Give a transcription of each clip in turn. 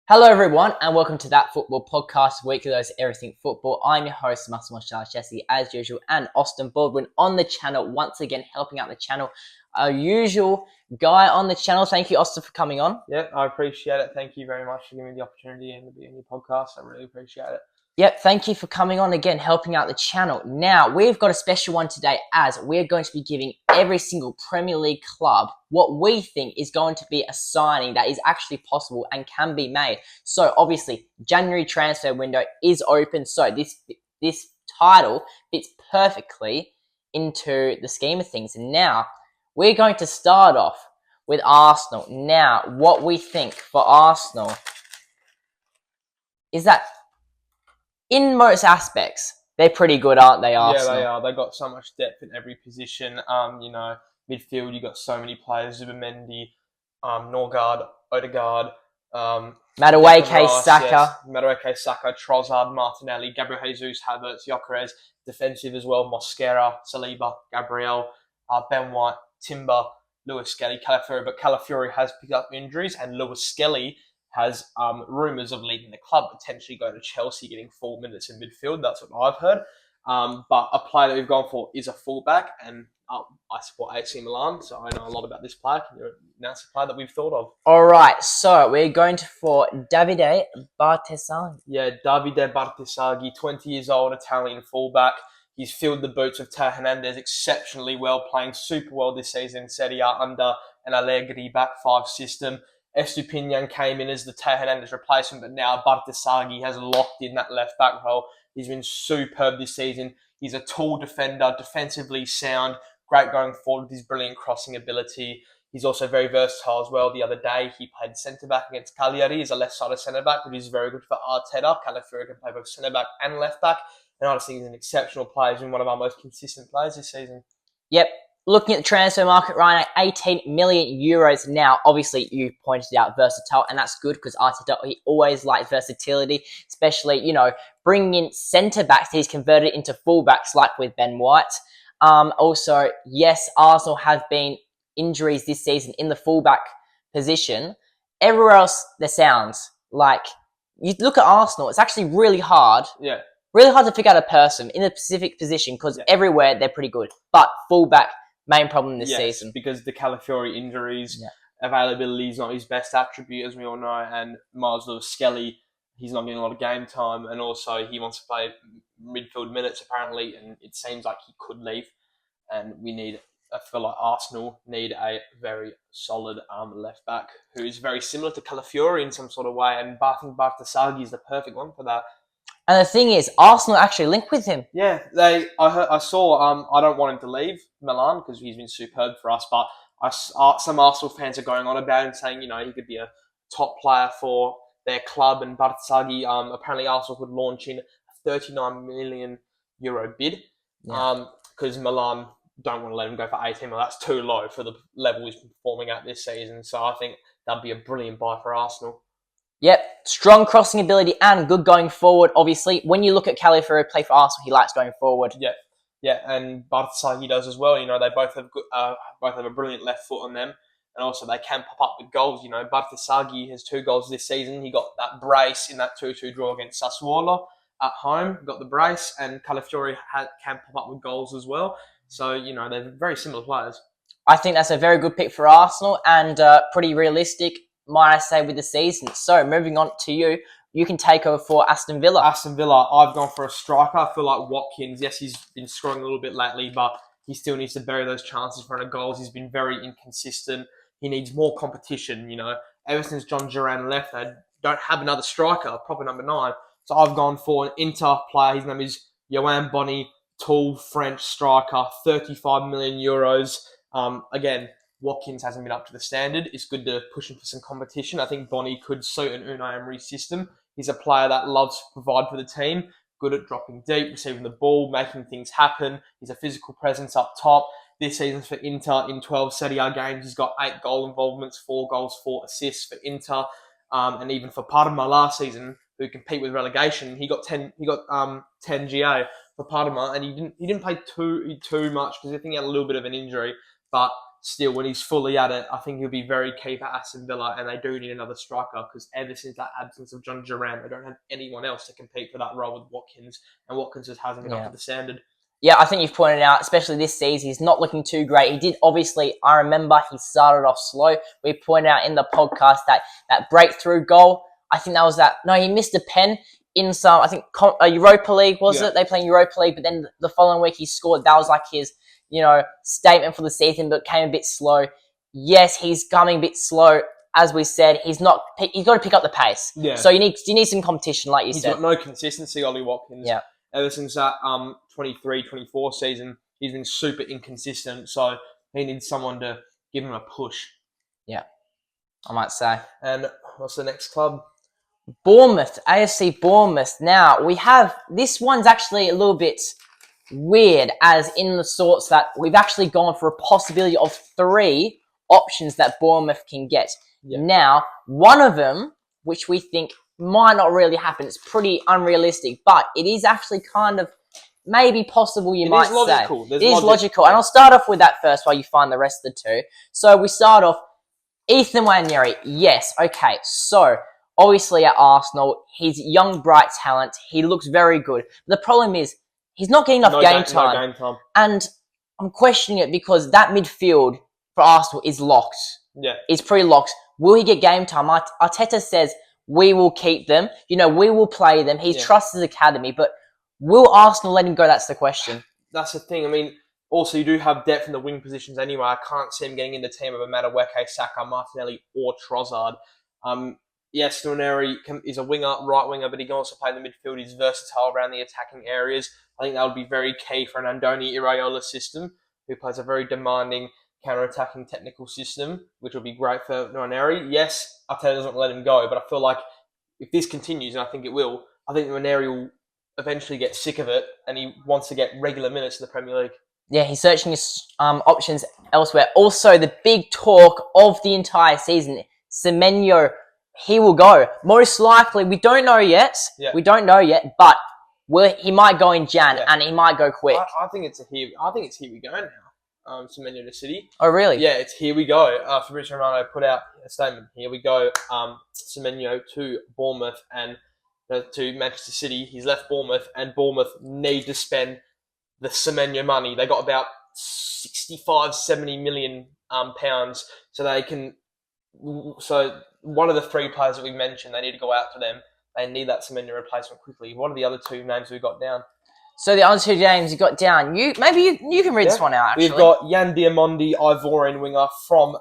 Hello, everyone, and welcome to That Football Podcast, weekly dose of everything football. I'm your host, Massimo Jesse, as usual, and Austin Baldwin on the channel, once again helping out the channel. Our usual guy on the channel. Thank you, Austin, for coming on. Yeah, I appreciate it. Thank you very much for giving me the opportunity and to be on your podcast. I really appreciate it. Yep, thank you for coming on again, helping out the channel. Now, we've got a special one today as we're going to be giving every single Premier League club what we think is going to be a signing that is actually possible and can be made. So, obviously, January transfer window is open, so this title fits perfectly into the scheme of things. And now, we're going to start off with Arsenal. Now, what we think for Arsenal is that in most aspects, they're pretty good, aren't they, Arsenal? Yeah, they are. They've got so much depth in every position. Midfield, you've got so many players. Zubimendi, Norgard, Odegaard, Madueke, Saka. Yes. Madueke, Saka, Trossard, Martinelli, Gabriel Jesus, Havertz, Gyökeres. Defensive as well, Mosquera, Saliba, Gabriel, Ben White, Timber, Lewis Skelly, Calafiori. But Calafiori has picked up injuries, and Lewis Skelly has rumours of leaving the club, potentially going to Chelsea, getting 4 minutes in midfield. That's what I've heard. But a player that we've gone for is a fullback, and I support AC Milan, so I know a lot about this player. Can you announce the player that we've thought of? All right, so we're going for Davide Bartesani. Yeah, Davide Bartesaghi, 20 years old, Italian fullback. He's filled the boots of Teo Hernandez exceptionally well, playing super well this season in Serie A under an Allegri back five system. Estupinian came in as the Teo Hernandez replacement, but now Bartesaghi has locked in that left back role. He's been superb this season. He's a tall defender, defensively sound, great going forward with his brilliant crossing ability. He's also very versatile as well. The other day, he played centre-back against Cagliari as a left-sided centre-back, which is very good for Arteta. Calafiori can play both centre-back and left-back. And I just think he's an exceptional player. He's been one of our most consistent players this season. Yep. Looking at the transfer market right now, 18 million euros now. Obviously, you pointed out versatile, and that's good because Arteta, he always liked versatility, especially, bringing in centre-backs. He's converted into full-backs like with Ben White. Also, yes, Arsenal have been injuries this season in the full-back position. Everywhere else, there sounds like, you look at Arsenal, it's actually really hard. Yeah. Really hard to pick out a person in a specific position because everywhere they're pretty good. But full-back, main problem this season. Because the Calafiori injuries, availability is not his best attribute, as we all know, and Miles Lewis-Skelly, he's not getting a lot of game time, and also he wants to play midfield minutes, apparently, and it seems like he could leave, and I feel like Arsenal need a very solid left-back who is very similar to Calafiori in some sort of way, and I think Bartesaghi is the perfect one for that. And the thing is, Arsenal actually linked with him. Yeah, I saw. I don't want him to leave Milan because he's been superb for us. But some Arsenal fans are going on about him, saying he could be a top player for their club. And Bartesaghi, apparently Arsenal could launch in a 39 million euro bid because Milan don't want to let him go for 18 million. That's too low for the level he's performing at this season. So I think that'd be a brilliant buy for Arsenal. Yep, strong crossing ability and good going forward. Obviously, when you look at Calafiori play for Arsenal, he likes going forward. Yeah, and Bartesaghi does as well. They both have a brilliant left foot on them, and also they can pop up with goals. Bartesaghi has 2 goals this season. He got that brace in that 2-2 draw against Sassuolo at home. Got the brace, and Calafiori can pop up with goals as well. So they're very similar players. I think that's a very good pick for Arsenal and pretty realistic, might I say, with the season. So, moving on to you, you can take over for Aston Villa. Aston Villa, I've gone for a striker. I feel like Watkins, yes, he's been scoring a little bit lately, but he still needs to bury those chances in front of goals. He's been very inconsistent. He needs more competition, Ever since John Duran left, they don't have another striker, a proper number 9. So I've gone for an Inter player. His name is Yoann Bonni, tall French striker, 35 million euros. Again, Watkins hasn't been up to the standard. It's good to push him for some competition. I think Bonni could suit an Unai Emery system. He's a player that loves to provide for the team, good at dropping deep, receiving the ball, making things happen. He's a physical presence up top. This season for Inter, in 12 Serie A games, he's got 8 goal involvements, 4 goals, 4 assists for Inter. And even for Parma last season, who compete with relegation, he got 10 GA for Parma, and he didn't play too much because I think he had a little bit of an injury, but still, when he's fully at it, I think he'll be very key for Aston Villa, and they do need another striker because ever since that absence of John Duran, they don't have anyone else to compete for that role with Watkins, and Watkins just hasn't been up to the standard. Yeah, I think you've pointed out, especially this season, he's not looking too great. He did, obviously, I remember he started off slow. We pointed out in the podcast that breakthrough goal, I think that was that. No, he missed a pen in some, I think, Europa League, was it? They played Europa League, but then the following week he scored. That was like his, statement for the season, but came a bit slow. Yes, he's coming a bit slow. As we said, he's got to pick up the pace. Yeah. So you need some competition, like you said. He's got no consistency, Ollie Watkins. Yeah. Ever since that 23-24 season, he's been super inconsistent. So he needs someone to give him a push. Yeah, I might say. And what's the next club? Bournemouth, AFC Bournemouth. Now, we have, this one's actually a little bit weird, as in the sorts that we've actually gone for a possibility of 3 options that Bournemouth can get. Yeah. Now, one of them, which we think might not really happen, it's pretty unrealistic, but it is actually kind of maybe possible, you might say. It is logical. And I'll start off with that first while you find the rest of the 2. So we start off, Ethan Nwaneri. Yes, okay, so obviously at Arsenal, he's young, bright talent. He looks very good. The problem is, he's not getting enough game time. No game time. And I'm questioning it because that midfield for Arsenal is locked. Yeah. It's pretty locked. Will he get game time? Arteta says, we will keep them. We will play them. He trusts his academy, but will Arsenal let him go? That's the question. That's the thing. I mean, also, you do have depth in the wing positions anyway. I can't see him getting in the team of a Madueke, Saka, Martinelli, or Trossard. Yes, Nwaneri is a winger, right winger, but he can also play in the midfield. He's versatile around the attacking areas. I think that would be very key for an Andoni Iraola system, who plays a very demanding counter-attacking technical system, which will be great for Nwaneri. Yes, Arteta doesn't let him go, but I feel like if this continues, and I think it will, I think Nwaneri will eventually get sick of it, and he wants to get regular minutes in the Premier League. Yeah, he's searching his options elsewhere. Also, the big talk of the entire season, Semenyo, he will go. Most likely, we don't know yet. Yeah. We don't know yet, but he might go in Jan, and he might go quick. I think it's here we go now. Semenyo to City. Oh, really? Yeah, it's here we go. Fabrizio Romano put out a statement. Here we go. Semenyo to Bournemouth and to Manchester City. He's left Bournemouth, and Bournemouth need to spend the Semenyo money. They got about 65, 70 million pounds, so they can. So one of the 3 players that we mentioned, they need to go out to them. They need that Semenyo replacement quickly. What are the other 2 names we got down? So the other 2 names you got down. You can read this one out. Actually, we've got Jan Diamondi, Ivorian winger from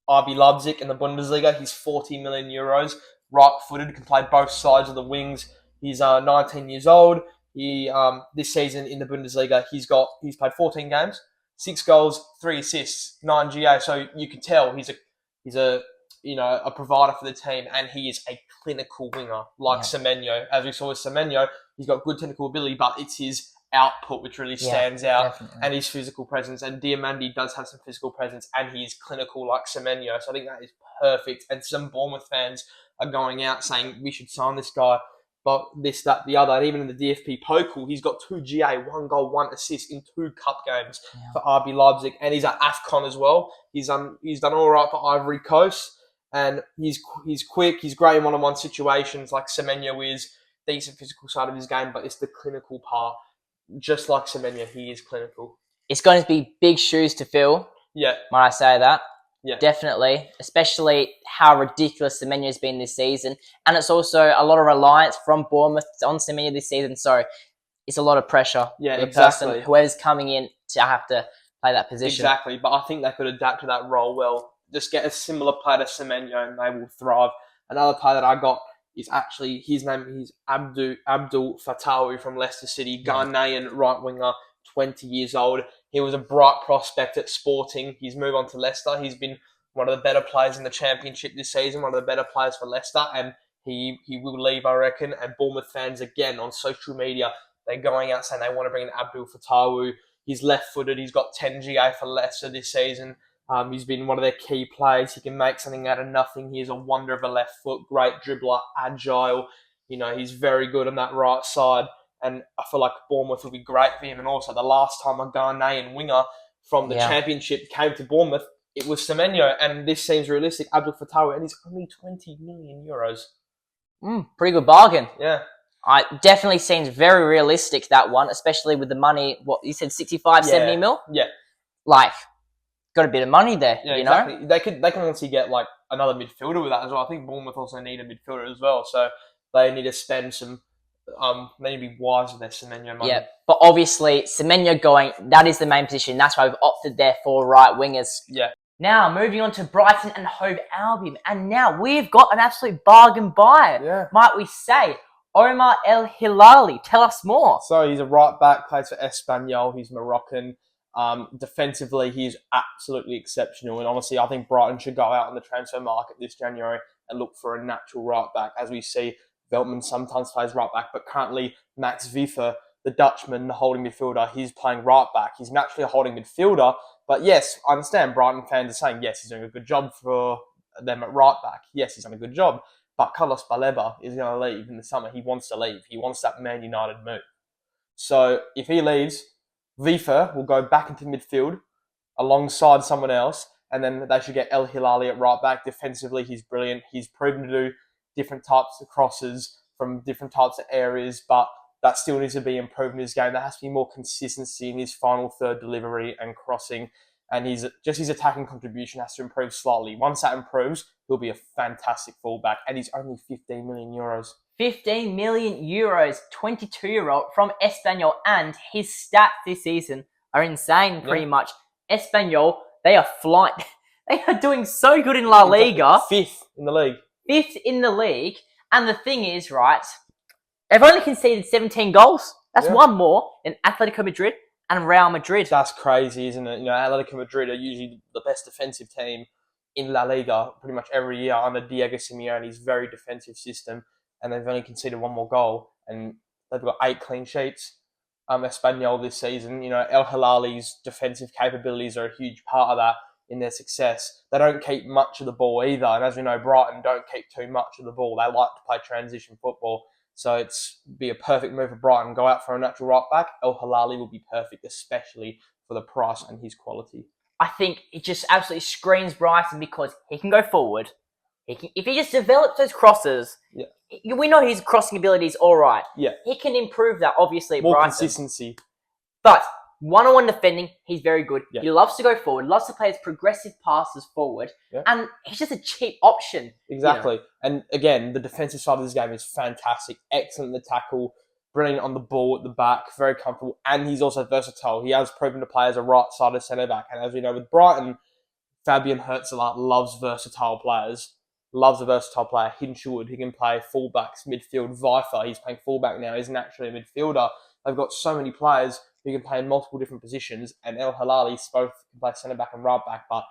RB Leipzig in the Bundesliga. He's 40 million euros, right-footed, can play both sides of the wings. He's 19 years old. He this season in the Bundesliga, he's played 14 games, 6 goals, 3 assists, 9 GA. So you can tell he's a provider for the team, and he is a clinical winger like Semenyo. As we saw with Semenyo, he's got good technical ability, but it's his output which really stands out, definitely. And his physical presence. And Diamandi does have some physical presence, and he's clinical like Semenyo. So I think that is perfect. And some Bournemouth fans are going out saying we should sign this guy, but this, that, the other. And even in the DFB Pokal, he's got 2 GA, 1 goal, 1 assist in 2 cup games for RB Leipzig, and he's at AFCON as well. He's done all right for Ivory Coast. And he's quick, he's great in one-on-one situations like Semenyo is, decent physical side of his game, but it's the clinical part. Just like Semenyo, he is clinical. It's going to be big shoes to fill. Yeah. Might I say that? Yeah. Definitely. Especially how ridiculous Semenyo has been this season. And it's also a lot of reliance from Bournemouth on Semenyo this season. So it's a lot of pressure for the person, whoever's coming in, to have to play that position. Exactly. But I think they could adapt to that role well. Just get a similar player to Semenyo and they will thrive. Another player that I got is actually, his name is Abdul Fatawi from Leicester City, Ghanaian right winger, 20 years old. He was a bright prospect at Sporting. He's moved on to Leicester. He's been one of the better players in the Championship this season, one of the better players for Leicester, and he will leave, I reckon. And Bournemouth fans, again, on social media, they're going out saying they want to bring in Abdul Fatawi. He's left-footed. He's got 10 GA for Leicester this season. He's been one of their key players. He can make something out of nothing. He is a wonder of a left foot, great dribbler, agile. He's very good on that right side. And I feel like Bournemouth will be great for him. And also, the last time a Ghanaian winger from the Championship came to Bournemouth, it was Semenyo, and this seems realistic. Abdul Fattah, and he's only 20 million euros. Pretty good bargain. Yeah. It definitely seems very realistic, that one, especially with the money, what you said, 65, 70 mil? Yeah. Like, got a bit of money there, Yeah, you exactly. know? They can honestly get like another midfielder with that as well. I think Bournemouth also need a midfielder as well, so they need to spend some. They need to be wise with their Semenyo money. Yeah, but obviously, Semenyo going, that is the main position. That's why we've opted there for right wingers. Yeah. Now, moving on to Brighton and Hove Albion. And now we've got an absolute bargain buyer, might we say. Omar El Hilali. Tell us more. So he's a right back, plays for Espanyol. He's Moroccan. Defensively, he's absolutely exceptional. And honestly, I think Brighton should go out on the transfer market this January and look for a natural right back. As we see, Veltman sometimes plays right back, but currently Max Wiefer, the Dutchman, the holding midfielder, he's playing right back. He's naturally a holding midfielder. But yes, I understand Brighton fans are saying, yes, he's doing a good job for them at right back. Yes, he's done a good job. But Carlos Baleba is going to leave in the summer. He wants to leave. He wants that Man United move. So if he leaves, Wiefer will go back into midfield alongside someone else, and then they should get El Hilali at right back. Defensively, he's brilliant. He's proven to do different types of crosses from different types of areas, but that still needs to be improved in his game. There has to be more consistency in his final third delivery and crossing, and his attacking contribution has to improve slightly. Once that improves, he'll be a fantastic fullback, and he's only 15 million euros. 15 million euros, 22-year-old from Espanyol, and his stats this season are insane, pretty much. Espanyol, they are flying. They are doing so good in La Liga. Fifth in the league. Fifth in the league. And the thing is, right, they've only conceded 17 goals. That's one more than Atletico Madrid and Real Madrid. That's crazy, isn't it? You know, Atletico Madrid are usually the best defensive team in La Liga pretty much every year under Diego Simeone's very defensive system, and they've only conceded one more goal, and they've got 8 clean sheets. Espanyol this season, you know, El Hilali's defensive capabilities are a huge part of that in their success. They don't keep much of the ball either, and as we know, Brighton don't keep too much of the ball. They like to play transition football, so it's be a perfect move for Brighton. Go out for a natural right back. El Hilali will be perfect, especially for the price and his quality. I think it just absolutely screams Brighton because he can go forward. If he just develops those crosses, we know his crossing ability is all right. Yeah. He can improve that, obviously, more Brighton. Consistency. But one-on-one defending, he's very good. Yeah. He loves to go forward, loves to play his progressive passes forward, and he's just a cheap option. Exactly. You know? And again, the defensive side of this game is fantastic. Excellent in the tackle, brilliant on the ball at the back, very comfortable, and he's also versatile. He has proven to play as a right-sided centre-back, and as we know with Brighton, Fabian Herzler loves versatile players. Loves a versatile player. Hinshelwood, he can play fullbacks, midfield. Wiefer, he's playing fullback now. He's naturally a midfielder. They've got so many players who can play in multiple different positions, and El Hilali both can play centre back and right back. But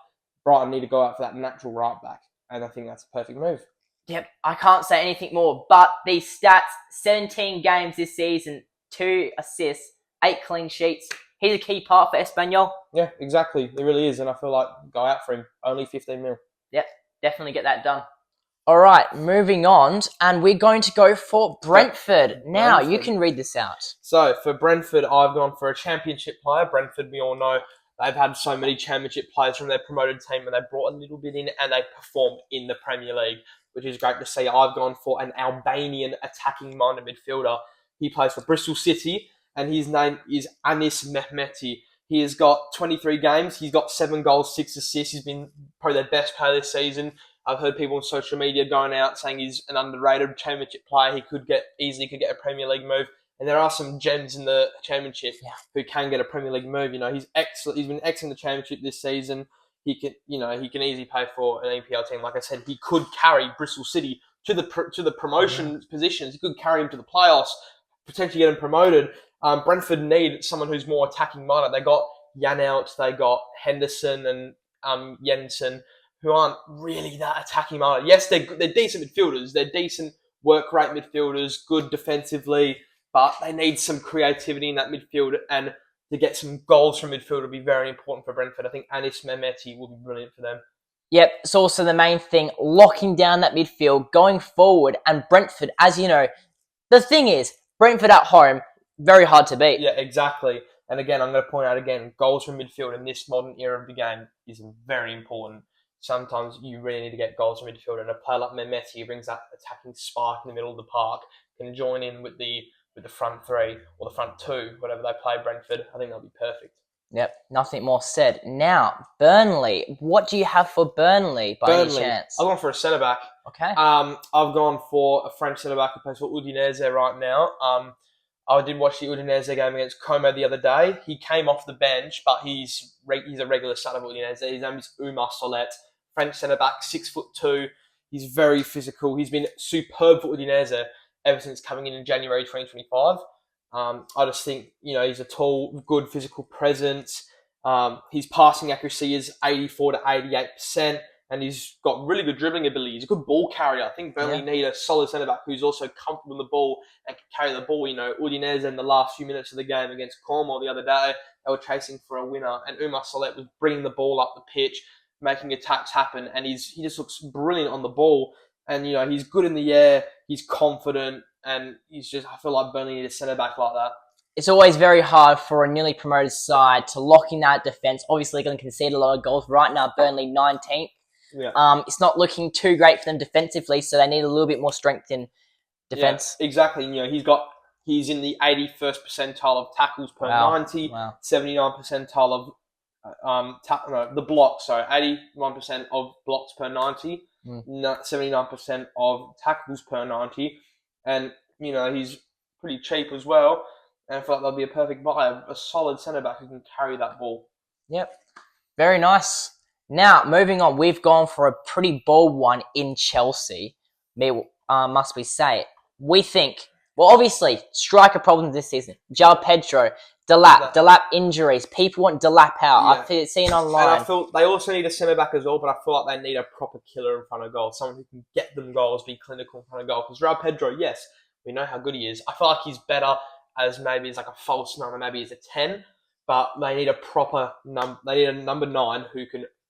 Brighton need to go out for that natural right back, and I think that's a perfect move. Yep, I can't say anything more. But these stats: 17 games this season, 2 assists, 8 clean sheets. He's a key part for Espanyol. Yeah, exactly. He really is, and I feel like go out for him. Only 15 mil. Yep. Definitely get that done. All right, moving on, and we're going to go for Brentford. Now, you can read this out. So, for Brentford, I've gone for a championship player. Brentford, we all know, they've had so many championship players from their promoted team, and they brought a little bit in, and they performed in the Premier League, which is great to see. I've gone for an Albanian attacking-minded midfielder. He plays for Bristol City, and his name is Anis Mehmeti. He has got 23 games. He's got 7 goals, 6 assists. He's been probably their best player this season. I've heard people on social media going out saying he's an underrated championship player. He could easily get a Premier League move. And there are some gems in the championship who can get a Premier League move. You know, he's excellent. He's been excellent in the championship this season. He can easily play for an EPL team. Like I said, he could carry Bristol City to the promotion positions. He could carry him to the playoffs, potentially get him promoted. Brentford need someone who's more attacking minded. They got Janelt, they got Henderson and Jensen, who aren't really that attacking minded. Yes, they're decent midfielders. They're decent work rate midfielders, good defensively, but they need some creativity in that midfield, and to get some goals from midfield will be very important for Brentford. I think Anis Mehmeti will be brilliant for them. Yep, it's also the main thing, locking down that midfield, going forward, and Brentford, as you know, the thing is, Brentford at home, very hard to beat. Yeah, exactly. And again, I'm going to point out again, goals from midfield in this modern era of the game is very important. Sometimes you really need to get goals from midfield, and a player like Mehmeti, who brings that attacking spark in the middle of the park, can join in with the front three or the front two, whatever they play Brentford. I think that'll be perfect. Yep, nothing more said. Now, Burnley. What do you have for Burnley by any chance? I've gone for a centre back. Okay. I've gone for a French centre back who plays for Udinese right now. I did watch the Udinese game against Como the other day. He came off the bench, but he's a regular starter for Udinese. His name is Oumar Solet, French centre back, 6'2". He's very physical. He's been superb for Udinese ever since coming in January 2025. I just think, he's a tall, good physical presence. His passing accuracy is 84 to 88%, and he's got really good dribbling ability. He's a good ball carrier. I think Burnley need a solid centre-back who's also comfortable with the ball and can carry the ball. Udinese in the last few minutes of the game against Como the other day, they were chasing for a winner, and Oumar Solet was bringing the ball up the pitch, making attacks happen, and he just looks brilliant on the ball. And, he's good in the air, he's confident, and I feel like Burnley need a centre-back like that. It's always very hard for a newly promoted side to lock in that defence. Obviously, going to concede a lot of goals. Right now, Burnley 19th. Yeah. It's not looking too great for them defensively, so they need a little bit more strength in defence. Yeah, exactly. He's in the 81st percentile of tackles per 90, 79 percentile of the blocks. So 81% of blocks per 90, 79% of tackles per 90, and he's pretty cheap as well. And I feel like that'll be a perfect buy, a solid centre back who can carry that ball. Yep, very nice. Now, moving on, we've gone for a pretty bold one in Chelsea. Must we say it? We think, well, obviously, striker problems this season. João Pedro, Delap injuries. People want Delap out. Yeah. I've seen online. And I feel they also need a centre-back as well, but I feel like they need a proper killer in front of goal. Someone who can get them goals, be clinical in front of goal. Because João Pedro, yes, we know how good he is. I feel like he's better as maybe as like a false number, maybe as a 10. But they need a proper they need a number 9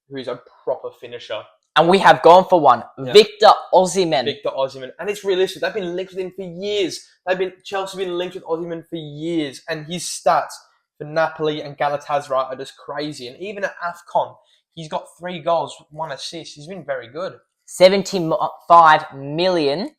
who's a proper finisher. And we have gone for one. Yeah. Victor Osimhen. And it's realistic. They've been linked with him for years. Chelsea have been linked with Osimhen for years. And his stats for Napoli and Galatasaray are just crazy. And even at AFCON, he's got 3 goals, 1 assist. He's been very good. 75 million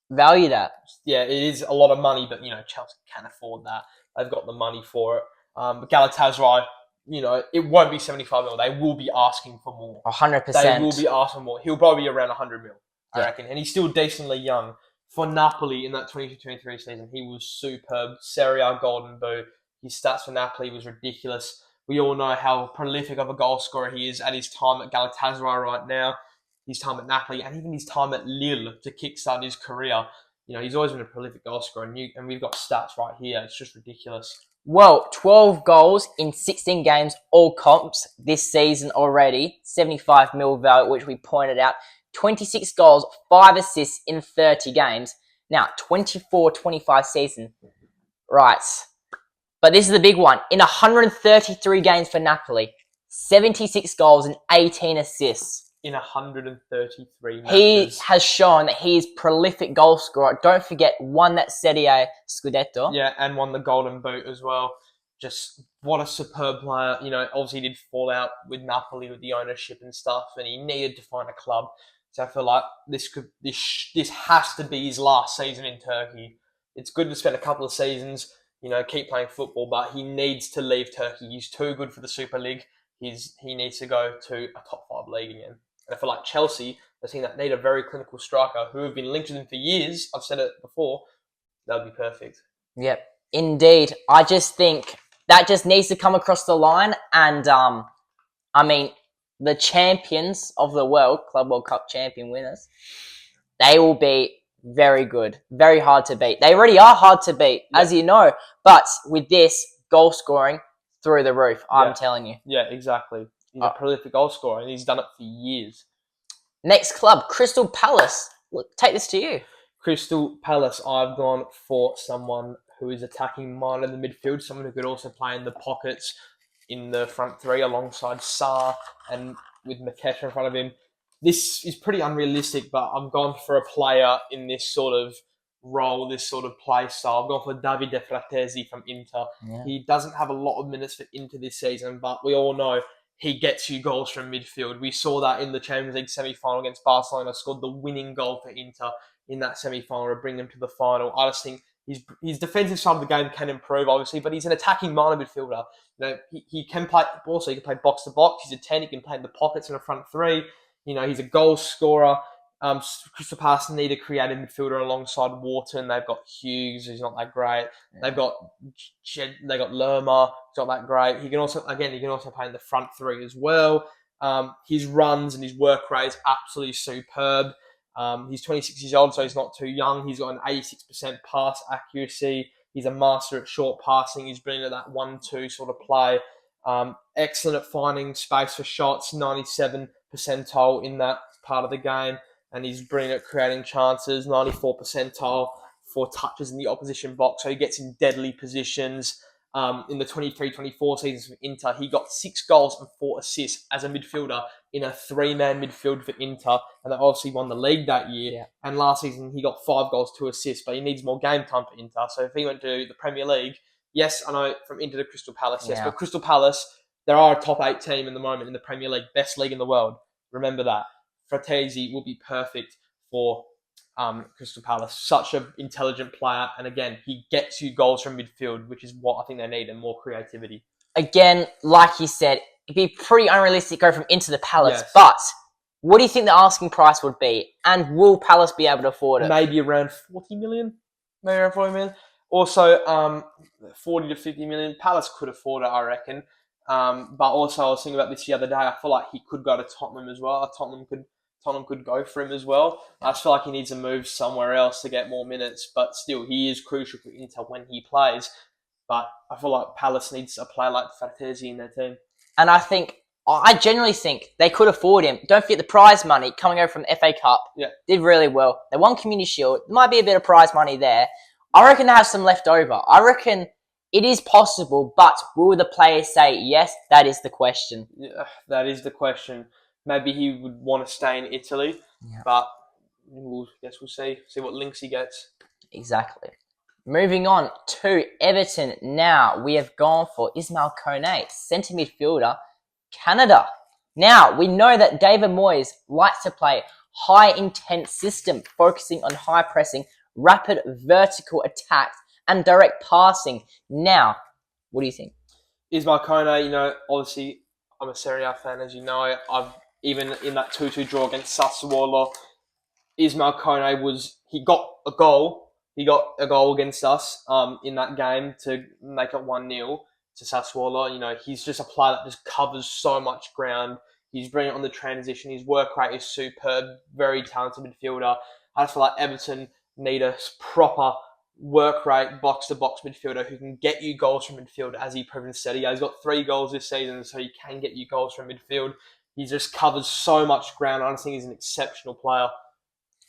valued at. Yeah, it is a lot of money, but, Chelsea can't afford that. They've got the money for it. But Galatasaray, it won't be 75 mil. They will be asking for more. 100%. They will be asking more. He'll probably be around 100 mil, I reckon. And he's still decently young. For Napoli in that 22-23 season, he was superb. Serie A Golden Boot. His stats for Napoli was ridiculous. We all know how prolific of a goal scorer he is at his time at Galatasaray right now, his time at Napoli, and even his time at Lille to kickstart his career. He's always been a prolific goal scorer, and we've got stats right here. It's just ridiculous. Well, 12 goals in 16 games, all comps this season already. 75 mil value, which we pointed out. 26 goals, 5 assists in 30 games. Now, 24-25 season. Right. But this is the big one. In 133 games for Napoli, 76 goals and 18 assists. In 133 matches. He has shown that he is prolific goal scorer. Don't forget, won that Serie A Scudetto. Yeah, and won the Golden Boot as well. Just what a superb player. Obviously he did fall out with Napoli with the ownership and stuff, and he needed to find a club. So I feel like this has to be his last season in Turkey. It's good to spend a couple of seasons, keep playing football, but he needs to leave Turkey. He's too good for the Super League. He needs to go to a top 5 league again. And I feel like Chelsea, the team that need a very clinical striker who have been linked with him for years, I've said it before, that would be perfect. Yep, indeed. I just think that just needs to come across the line. And, the champions of the world, Club World Cup champion winners, they will be very good, very hard to beat. They already are hard to beat, as you know. But with this, goal scoring, through the roof, I'm telling you. Yeah, exactly. He's a prolific goal scorer, and he's done it for years. Next club, Crystal Palace. Look, take this to you. Crystal Palace, I've gone for someone who is attacking minded in the midfield, someone who could also play in the pockets in the front 3 alongside Sarr and with Mateta in front of him. This is pretty unrealistic, but I've gone for a player in this sort of role, this sort of play style. I've gone for Davide Fratesi from Inter. Yeah. He doesn't have a lot of minutes for Inter this season, but we all know he gets you goals from midfield. We saw that in the Champions League semi-final against Barcelona, scored the winning goal for Inter in that semi-final to bring them to the final. I just think his defensive side of the game can improve, obviously, but he's an attacking-minded midfielder. He can play. Also, he can play box to box. He's a 10. He can play in the pockets in the front three. He's a goal scorer. Crystal Palace need a creative midfielder alongside Wharton. They've got Hughes, who's not that great. Yeah. They've got Lerma, who's not that great. He can also play in the front three as well. His runs and his work rate is absolutely superb. He's 26 years old, so he's not too young. He's got an 86% pass accuracy. He's a master at short passing. He's brilliant at that 1-2 sort of play. Excellent at finding space for shots, 97 percentile in that part of the game. And he's brilliant at creating chances, 94 percentile for touches in the opposition box. So he gets in deadly positions. In the 23-24 seasons for Inter, he got 6 goals and 4 assists as a midfielder in a 3-man midfield for Inter. And they obviously won the league that year. Yeah. And last season, he got 5 goals, 2 assists, but he needs more game time for Inter. So if he went to the Premier League, yes, I know from Inter to Crystal Palace, yes, but Crystal Palace, they are a top 8 team in the moment in the Premier League, best league in the world. Remember that. Fratesi will be perfect for Crystal Palace. Such an intelligent player. And again, he gets you goals from midfield, which is what I think they need, and more creativity. Again, like you said, it'd be pretty unrealistic to go from Inter to Palace. Yes. But what do you think the asking price would be? And will Palace be able to afford it? Maybe around 40 million. Maybe around 40 million. Also, 40 to 50 million. Palace could afford it, I reckon. But also, I was thinking about this the other day. I feel like he could go to Tottenham as well. Tottenham could go for him as well. I just feel like he needs to move somewhere else to get more minutes. But still, he is crucial for Inter when he plays. But I feel like Palace needs a player like Fratesi in their team. And I generally think they could afford him. Don't forget the prize money coming over from the FA Cup. Yeah. Did really well. They won Community Shield. There might be a bit of prize money there. I reckon they have some left over. I reckon it is possible, but will the players say yes? That is the question. Yeah, that is the question. Maybe he would want to stay in Italy, but we'll see what links he gets. Exactly. Moving on to Everton now. We have gone for Ismail Kone, centre midfielder, Canada. Now, we know that David Moyes likes to play high-intense system, focusing on high pressing, rapid vertical attacks, and direct passing. Now, what do you think? Ismail Kone, obviously, I'm a Serie A fan, as you know. Even in that 2-2 draw against Sassuolo, Ismail Kone he got a goal. He got a goal against us in that game to make it 1-0 to Sassuolo. He's just a player that just covers so much ground. He's brilliant on the transition. His work rate is superb. Very talented midfielder. I just feel like Everton need a proper work rate, box-to-box midfielder who can get you goals from midfield, as he proven steady. He's got 3 goals this season, so he can get you goals from midfield. He just covers so much ground. I just think he's an exceptional player.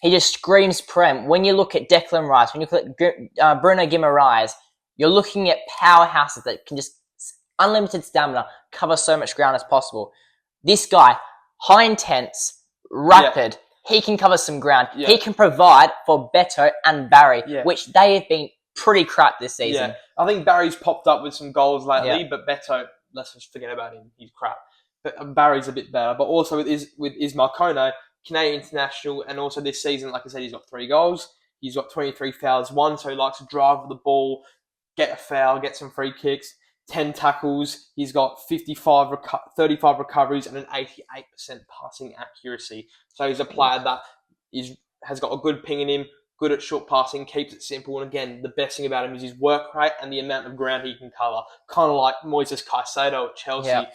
He just screams Prem. When you look at Declan Rice, when you look at Bruno Guimaraes, you're looking at powerhouses that can just, unlimited stamina, cover so much ground as possible. This guy, high intense, rapid, he can cover some ground. Yeah. He can provide for Beto and Barry, which they have been pretty crap this season. Yeah. I think Barry's popped up with some goals lately, but Beto, let's just forget about him. He's crap. But Barry's a bit better. But also with Ismail Kone, Canadian international, and also this season, like I said, he's got 3 goals. He's got 23 fouls won, so he likes to drive the ball, get a foul, get some free kicks, 10 tackles. He's got 35 recoveries and an 88% passing accuracy. So he's a player that has got a good ping in him, good at short passing, keeps it simple. And again, the best thing about him is his work rate and the amount of ground he can cover. Kind of like Moises Caicedo at Chelsea. Yeah.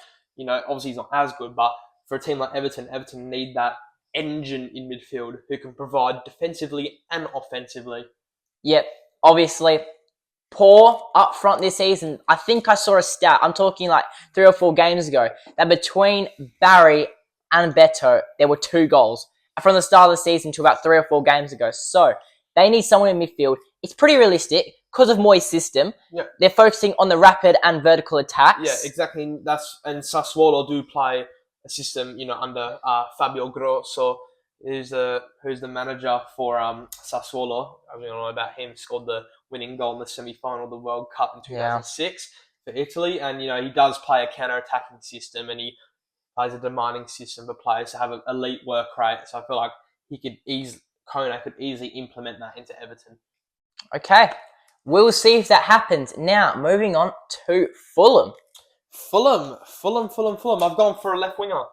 Obviously he's not as good, but for a team like Everton need that engine in midfield who can provide defensively and offensively. Yep. Obviously, poor up front this season. I think I saw a stat, I'm talking like 3 or 4 games ago, that between Barry and Beto, there were 2 goals. From the start of the season to about 3 or 4 games ago. So, they need someone in midfield. It's pretty realistic because of Moyes' system. Yeah. They're focusing on the rapid and vertical attacks. Yeah, exactly. And Sassuolo do play a system, under Fabio Grosso. who's the manager for Sassuolo. I don't know about him. Scored the winning goal in the semi-final of the World Cup in Yeah. 2006 for Italy, and he does play a counter-attacking system, and he plays a demanding system for players to have an elite work rate. So I feel like Kone could easily implement that into Everton. Okay. We'll see if that happens. Now, moving on to Fulham. Fulham. I've gone for a left winger.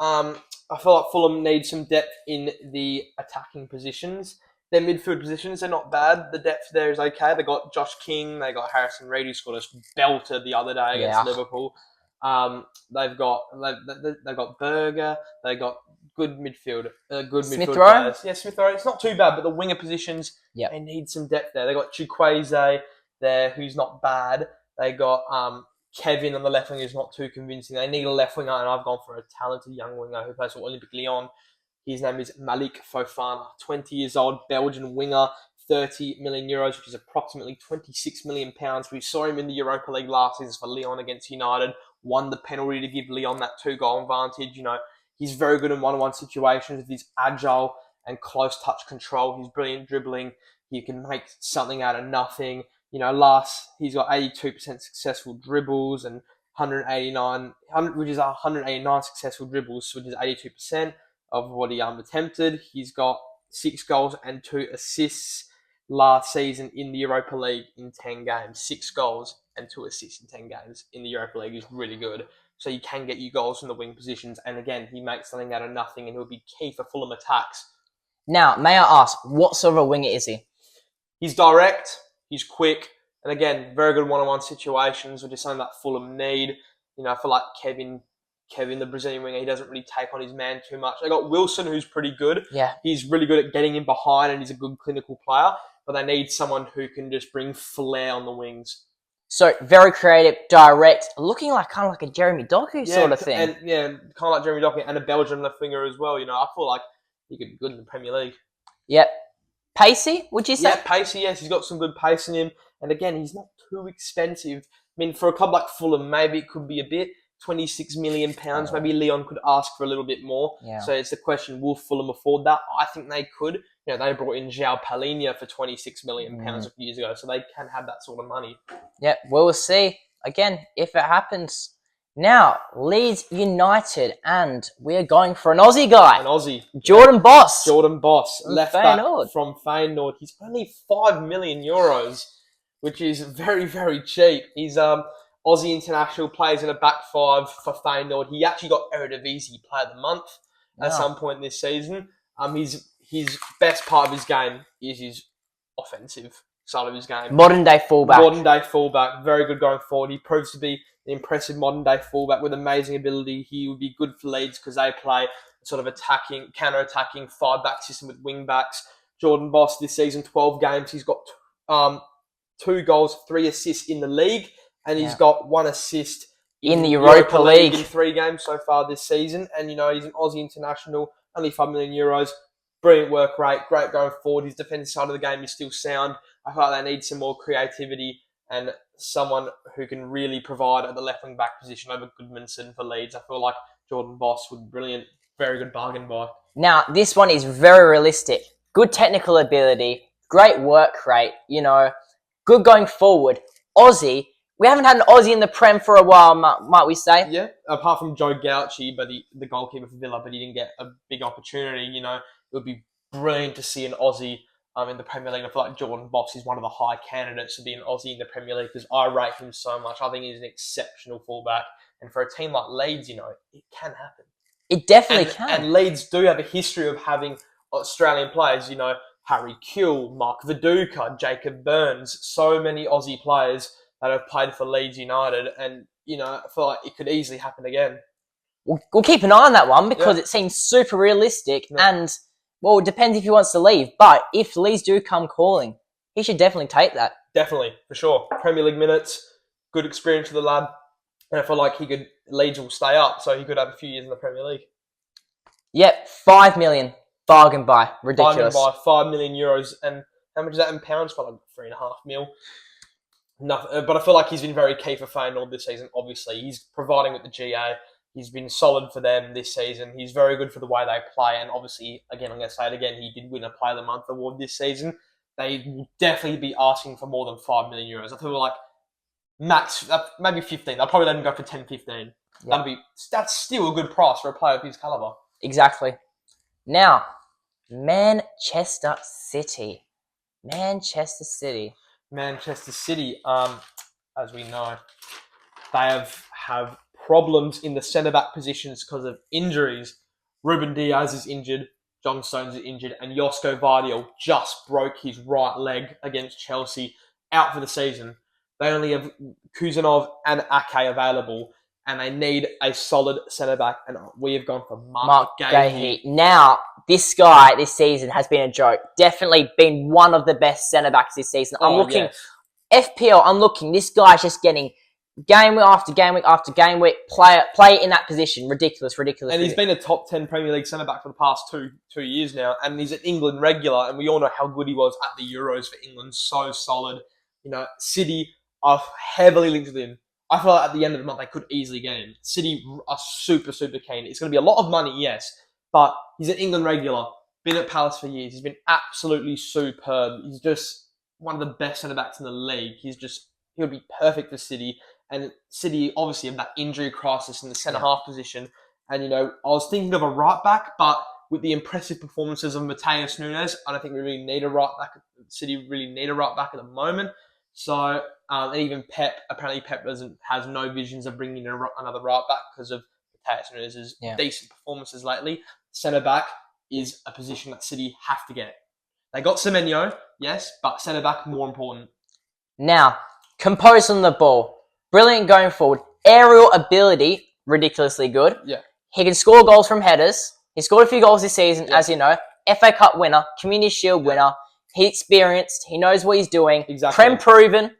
I feel like Fulham need some depth in the attacking positions. Their midfield positions are not bad. The depth there is okay. They got Josh King. They got Harrison Reed, who scored a belter the other day against Liverpool. They've got Berger. They got good midfield players. Yeah, Smith Rowe. It's not too bad, but the winger positions, they need some depth there. They got Chukwueze there, who's not bad. They got Kevin on the left wing is not too convincing. They need a left winger, and I've gone for a talented young winger who plays for Olympique Lyon. His name is Malik Fofana, 20 years old, Belgian winger, 30 million euros, which is approximately 26 million pounds. We saw him in the Europa League last season for Lyon against United, won the penalty to give Lyon that 2-goal advantage. He's very good in one-on-one situations. He's agile and close touch control. He's brilliant dribbling. He can make something out of nothing. He's got 82% successful dribbles and 189 successful dribbles, which is 82% of what he attempted. He's got 6 goals and 2 assists last season in the Europa League in 10 games. 6 goals and 2 assists in 10 games in the Europa League is really good. So he can get you goals from the wing positions. And again, he makes something out of nothing, and he'll be key for Fulham attacks. Now, may I ask, what sort of a winger is he? He's direct, he's quick, and again, very good one-on-one situations, which is something that Fulham need. I feel like Kevin, the Brazilian winger, he doesn't really take on his man too much. They got Wilson, who's pretty good. Yeah. He's really good at getting in behind, and he's a good clinical player, but they need someone who can just bring flair on the wings. So, very creative, direct, looking like kind of like a Jeremy Doku sort of thing. And, kind of like Jeremy Doku, and a Belgian left winger as well. I feel like he could be good in the Premier League. Yep. Pacey, would you say? Yeah, pacey, yes. He's got some good pace in him. And again, he's not too expensive. I mean, for a club like Fulham, maybe it could be a bit. 26 million pounds. Maybe Leon could ask for a little bit more. Yeah. So it's the question, will Fulham afford that? I think they could. They brought in João Palhinha for 26 million pounds a few years ago, so they can have that sort of money. Yep, we'll see. Again, if it happens. Now, Leeds United, and we're going for an Aussie guy. An Aussie. Jordan Boss. Left back from Feyenoord. He's only 5 million euros, which is very, very cheap. He's Aussie international, plays in a back five for Feyenoord. He actually got Eredivisie Player of the Month at some point this season. His best part of his game is his offensive side of his game. Modern day fullback. Very good going forward. He proves to be an impressive modern day fullback with amazing ability. He would be good for Leeds because they play a sort of counter-attacking 5-back system with wing-backs. Jordan Boss this season, 12 games. He's got 2 goals, 3 assists in the league, and he's got 1 assist in the Europa League in 3 games so far this season. And, he's an Aussie international, only 5 million euros. Brilliant work rate, great going forward. His defensive side of the game is still sound. I feel like they need some more creativity and someone who can really provide at the left wing back position over Goodmanson for Leeds. I feel like Jordan Boss would be brilliant. Very good bargain buy. Now, this one is very realistic. Good technical ability, great work rate, good going forward. Aussie. We haven't had an Aussie in the Prem for a while, might we say? Yeah, apart from Joe Gauci, but the goalkeeper for Villa, but he didn't get a big opportunity. It would be brilliant to see an Aussie in the Premier League. I feel like Jordan Boss is one of the high candidates to be an Aussie in the Premier League because I rate him so much. I think he's an exceptional fullback. And for a team like Leeds, it can happen. It definitely can. And Leeds do have a history of having Australian players, Harry Kewell, Mark Viduka, Jacob Burns, so many Aussie players that have played for Leeds United. And, I feel like it could easily happen again. We'll keep an eye on that one because it seems super realistic and, well, it depends if he wants to leave. But if Leeds do come calling, he should definitely take that. Definitely, for sure. Premier League minutes, good experience for the lad. And I feel like Leeds will stay up, so he could have a few years in the Premier League. Yep, 5 million. Bargain buy. Ridiculous. Bargain buy, 5 million euros. And how much is that in pounds? For like 3.5 mil. Nothing, but I feel like he's been very key for Feyenoord this season, obviously. He's providing with the GA. He's been solid for them this season. He's very good for the way they play. And obviously, again, I'm going to say it again, he did win a Player of the Month award this season. They will definitely be asking for more than €5 million. I feel like max, maybe 15. They'll probably let him go for 10, 15. Yeah. That's still a good price for a player of his caliber. Exactly. Now, Manchester City. Manchester City, as we know, they have problems in the centre-back positions because of injuries. Ruben Diaz is injured, John Stones is injured, and Josko Vardiol just broke his right leg against Chelsea, out for the season. They only have Kuzanov and Ake available, and they need a solid centre-back, and we have gone for Mark Gahey. Now, this guy this season has been a joke. Definitely been one of the best centre-backs this season. I'm looking, yes. FPL, this guy's just getting game week after game week after game week, play in that position. Ridiculous. And he's been a top 10 Premier League centre-back for the past two years now, and he's an England regular, and we all know how good he was at the Euros for England. So solid. City are heavily linked with him. I feel like at the end of the month, they could easily get him. City are super, super keen. It's going to be a lot of money, yes, but he's an England regular. Been at Palace for years. He's been absolutely superb. He's just one of the best centre-backs in the league. He would be perfect for City. And City obviously have that injury crisis in the centre-half position. And, I was thinking of a right-back, but with the impressive performances of Mateus Nunes, I don't think we really need a right-back. City really need a right-back at the moment. So, and even apparently Pep has no visions of bringing in another right-back because of Mateus Nunes' decent performances lately. Centre-back is a position that City have to get. They got Semenyo, yes, but centre-back more important. Now, composed on the ball. Brilliant going forward. Aerial ability, ridiculously good. Yeah. He can score goals from headers. He scored a few goals this season, as you know. FA Cup winner, Community Shield winner. He's experienced. He knows what he's doing. Exactly. Prem proven.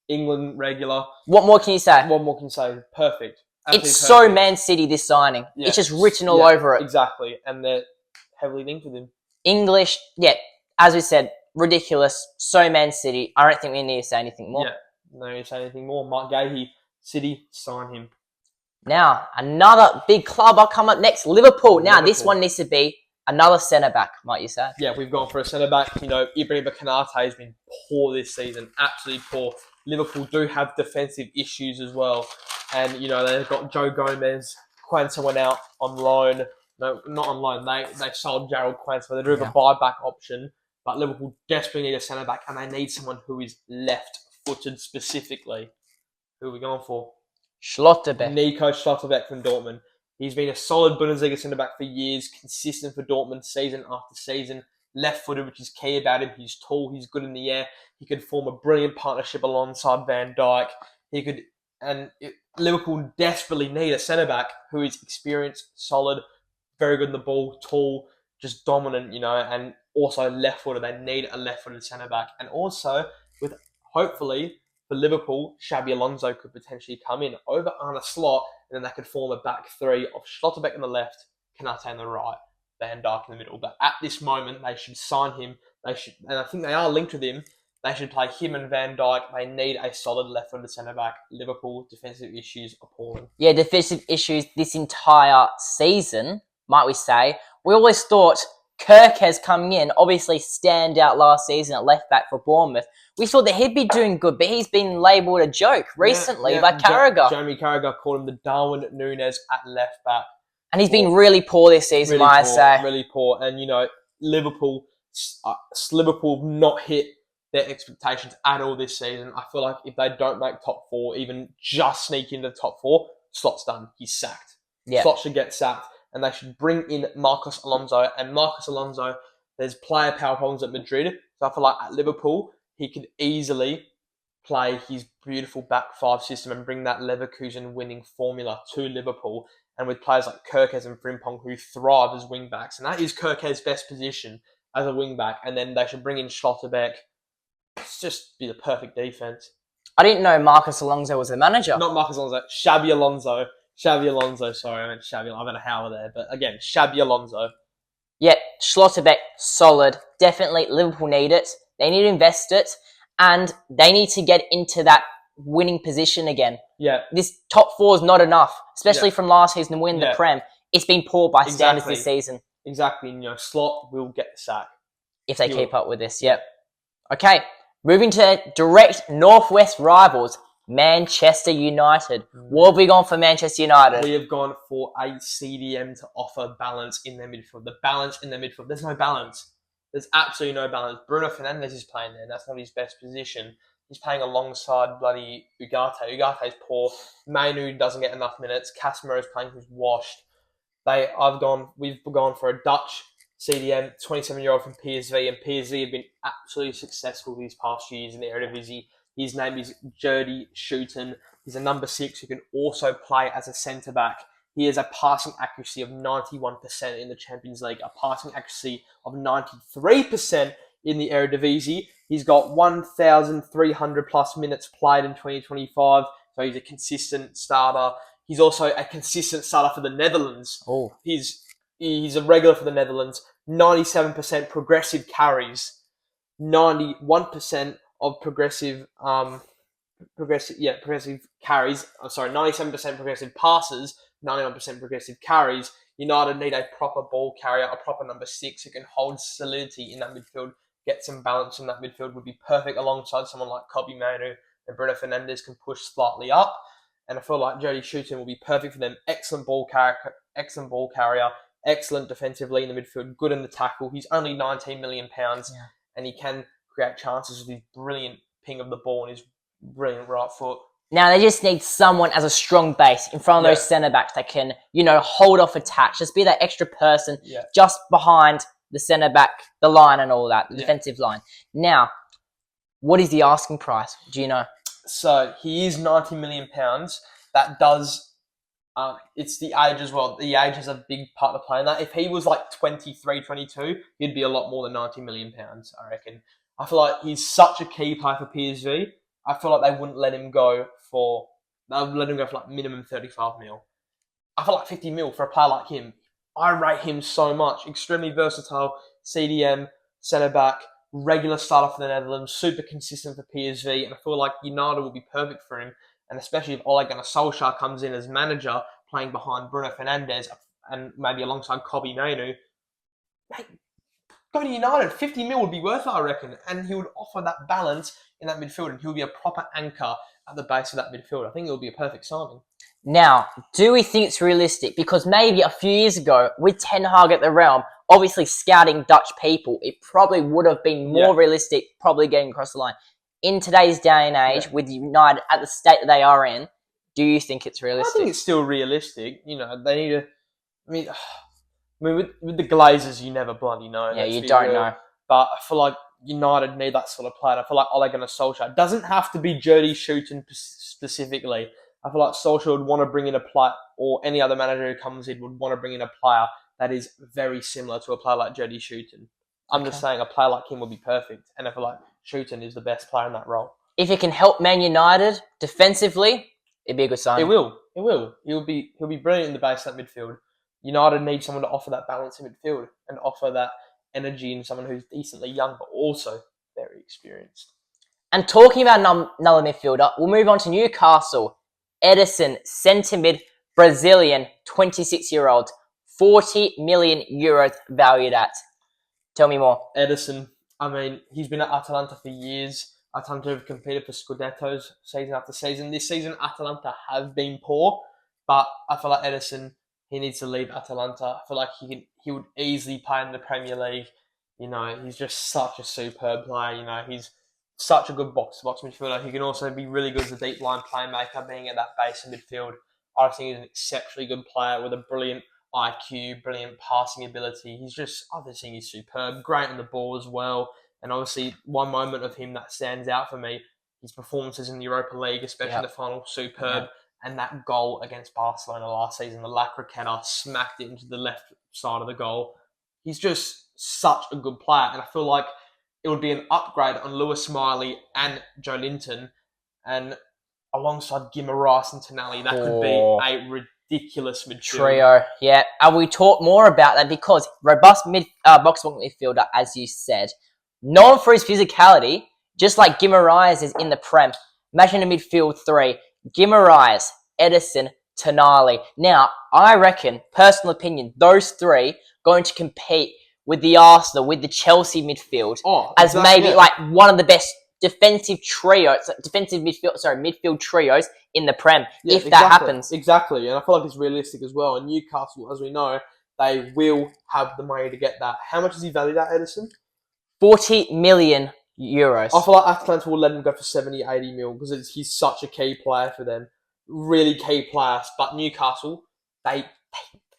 England regular. What more can you say? Perfect. It's so Man City, this signing. Yeah. It's just written all over it. Exactly. And they're heavily linked with him. English, as we said, ridiculous. So Man City. I don't think we need to say anything more. Yeah. No need to say anything more. Mark Gahey, City, sign him. Now, another big club will come up next, Liverpool. Now, this one needs to be another centre-back, might you say? Yeah, we've gone for a centre-back. Ibrahima Konate has been poor this season. Absolutely poor. Liverpool do have defensive issues as well. And, they've got Joe Gomez. Quansah went out on loan. No, not on loan. They sold Jarrell Quansah. They do have a buyback option. But Liverpool desperately need a centre-back, and they need someone who is left-footed specifically. Who are we going for? Schlotterbeck. Nico Schlotterbeck from Dortmund. He's been a solid Bundesliga centre-back for years, consistent for Dortmund season after season. Left-footed, which is key about him. He's tall, he's good in the air. He could form a brilliant partnership alongside Van Dijk. Liverpool desperately need a centre-back who is experienced, solid, very good in the ball, tall, just dominant, and also left-footed. They need a left-footed centre-back. And also, hopefully, for Liverpool, Xabi Alonso could potentially come in over Arne Slot, and then they could form a back three of Schlotterbeck on the left, Konate on the right, Van Dijk in the middle. But at this moment, they should sign him. And I think they are linked with him. They should play him and Van Dijk. They need a solid left-footed centre-back. Liverpool, defensive issues appalling. Yeah, defensive issues this entire season, might we say. We always thought Kirkes coming in, obviously stand out last season at left-back for Bournemouth. We thought that he'd be doing good, but he's been labelled a joke recently by Carragher. Jamie Carragher called him the Darwin Núñez at left-back. And he's been really poor this season, might I say. Really poor. And, Liverpool have not hit their expectations at all this season. I feel like if they don't make top four, even just sneak into the top four, Slot's done. He's sacked. Yeah. Slot should get sacked. And they should bring in Marcos Alonso. And Marcos Alonso, there's player power problems at Madrid. So I feel like at Liverpool, he could easily play his beautiful back five system and bring that Leverkusen winning formula to Liverpool. And with players like Kirkes and Frimpong who thrive as wing-backs. And that is Kirkes' best position as a wing-back. And then they should bring in Schlotterbeck. It's just be the perfect defense. I didn't know Marcos Alonso was the manager. Not Marcos Alonso, Xabi Alonso. Xabi Alonso, sorry, I meant Xabi. I've had a howl there. But again, Xabi Alonso. Yeah, Schlotterbeck, solid. Definitely, Liverpool need it. They need to invest it. And they need to get into that winning position again. Yeah, This top four is not enough, especially from last season to win the Prem. It's been poor by standards this season. Exactly. Slot will get the sack. If they keep up with this, yep. Okay, moving to direct Northwest rivals, Manchester United. What have we gone for Manchester United? We have gone for a CDM to offer balance in their midfield. The balance in their midfield. There's no balance. There's absolutely no balance. Bruno Fernandes is playing there. That's not his best position. He's playing alongside bloody Ugarte. Ugarte's poor. Mainu doesn't get enough minutes. Casemiro is playing who's washed. We've gone for a Dutch CDM, 27-year-old from PSV, and PSV have been absolutely successful these past years in the Eredivisie. His name is Jody Schuiten. He's a number 6 who can also play as a centre-back. He has a passing accuracy of 91% in the Champions League, a passing accuracy of 93% in the Eredivisie. He's got 1,300 plus minutes played in 2025, so he's a consistent starter. He's also a consistent starter for the Netherlands. Oh, He's a regular for the Netherlands. 97% progressive carries, 91% of progressive carries. 97% progressive passes, 91% progressive carries. United need a proper ball carrier, a proper number 6 who can hold solidity in that midfield, get some balance in that midfield. Would be perfect alongside someone like Kobe Manu, and Bruno Fernandes can push slightly up. And I feel like Jody Schuiten will be perfect for them. Excellent ball carrier, excellent defensively in the midfield, good in the tackle. He's only £19 million, and he can create chances with his brilliant ping of the ball and his brilliant right foot. Now they just need someone as a strong base in front of those centre backs that can, hold off attacks. Just be that extra person just behind the centre back, the line, and all that, the defensive line. Now, what is the asking price? Do you know? So he is £90 million. That does, it's the age as well. The age has a big part to play in that. If he was like 23, 22, he'd be a lot more than £90 million, I reckon. I feel like he's such a key player for PSV. I feel like they wouldn't let him go for, like minimum 35 mil. I feel like 50 mil for a player like him. I rate him so much. Extremely versatile, CDM, centre-back, regular starter for the Netherlands, super consistent for PSV, and I feel like United will be perfect for him, and especially if Ole Gunnar Solskjaer comes in as manager, playing behind Bruno Fernandes and maybe alongside Kobe Mainu. Mate, go to United. 50 mil would be worth it, I reckon, and he would offer that balance in that midfield, and he'll be a proper anchor at the base of that midfield. I think it will be a perfect signing. Now, do we think it's realistic? Because maybe a few years ago, with Ten Hag at the realm, obviously scouting Dutch people, it probably would have been more realistic, probably getting across the line. In today's day and age, with United at the state that they are in, do you think it's realistic? I think it's still realistic. They need to... I mean, with the Glazers, you never bloody know. Yeah, you don't know. But I feel like United need that sort of player. I feel like Ole Gunnar Solskjaer. It doesn't have to be Jody Schuiten specifically. I feel like Solskjaer would want to bring in a player, or any other manager who comes in would want to bring in a player that is very similar to a player like Jody Schuiten. I'm just saying a player like him would be perfect. And I feel like Schuiten is the best player in that role. If it can help Man United defensively, it'd be a good sign. It will. He'll be brilliant in the base of that midfield. United need someone to offer that balance in midfield and offer that energy in someone who's decently young but also very experienced. And talking about another midfielder, we'll move on to Newcastle. Ederson, centre mid, Brazilian, 26-year-old, €40 million valued at. Tell me more. Ederson, I mean, he's been at Atalanta for years. Atalanta have competed for Scudettos season after season. This season, Atalanta have been poor, but I feel like Ederson, he needs to leave Atalanta. I feel like he would easily play in the Premier League. He's just such a superb player. He's such a good box-to-box midfielder. He can also be really good as a deep line playmaker, being at that base of midfield. I think he's an exceptionally good player with a brilliant IQ, brilliant passing ability. I just think he's superb. Great on the ball as well. And obviously, one moment of him that stands out for me, his performances in the Europa League, especially the final, superb. And that goal against Barcelona last season, the La Croqueta smacked it into the left side of the goal. He's just such a good player. And I feel like it would be an upgrade on Lewis Smiley and Joe Linton. And alongside Guimaraes and Tonali, that could be a ridiculous midfield. Trio, yeah. And we talk more about that because robust box midfielder, as you said, known for his physicality, just like Guimaraes is in the Prem. Imagine a midfield three: Guimaraes, Edison, Tonali. Now, I reckon, personal opinion, those three going to compete with the Arsenal, with the Chelsea midfield, as maybe like one of the best midfield trios in the Prem, if that happens. Exactly, and I feel like it's realistic as well. And Newcastle, as we know, they will have the money to get that. How much is he valued at, Edison? 40 million euros. I feel like Atalanta will let him go for 70, 80 mil because he's such a key player for them. Really key player. But Newcastle, they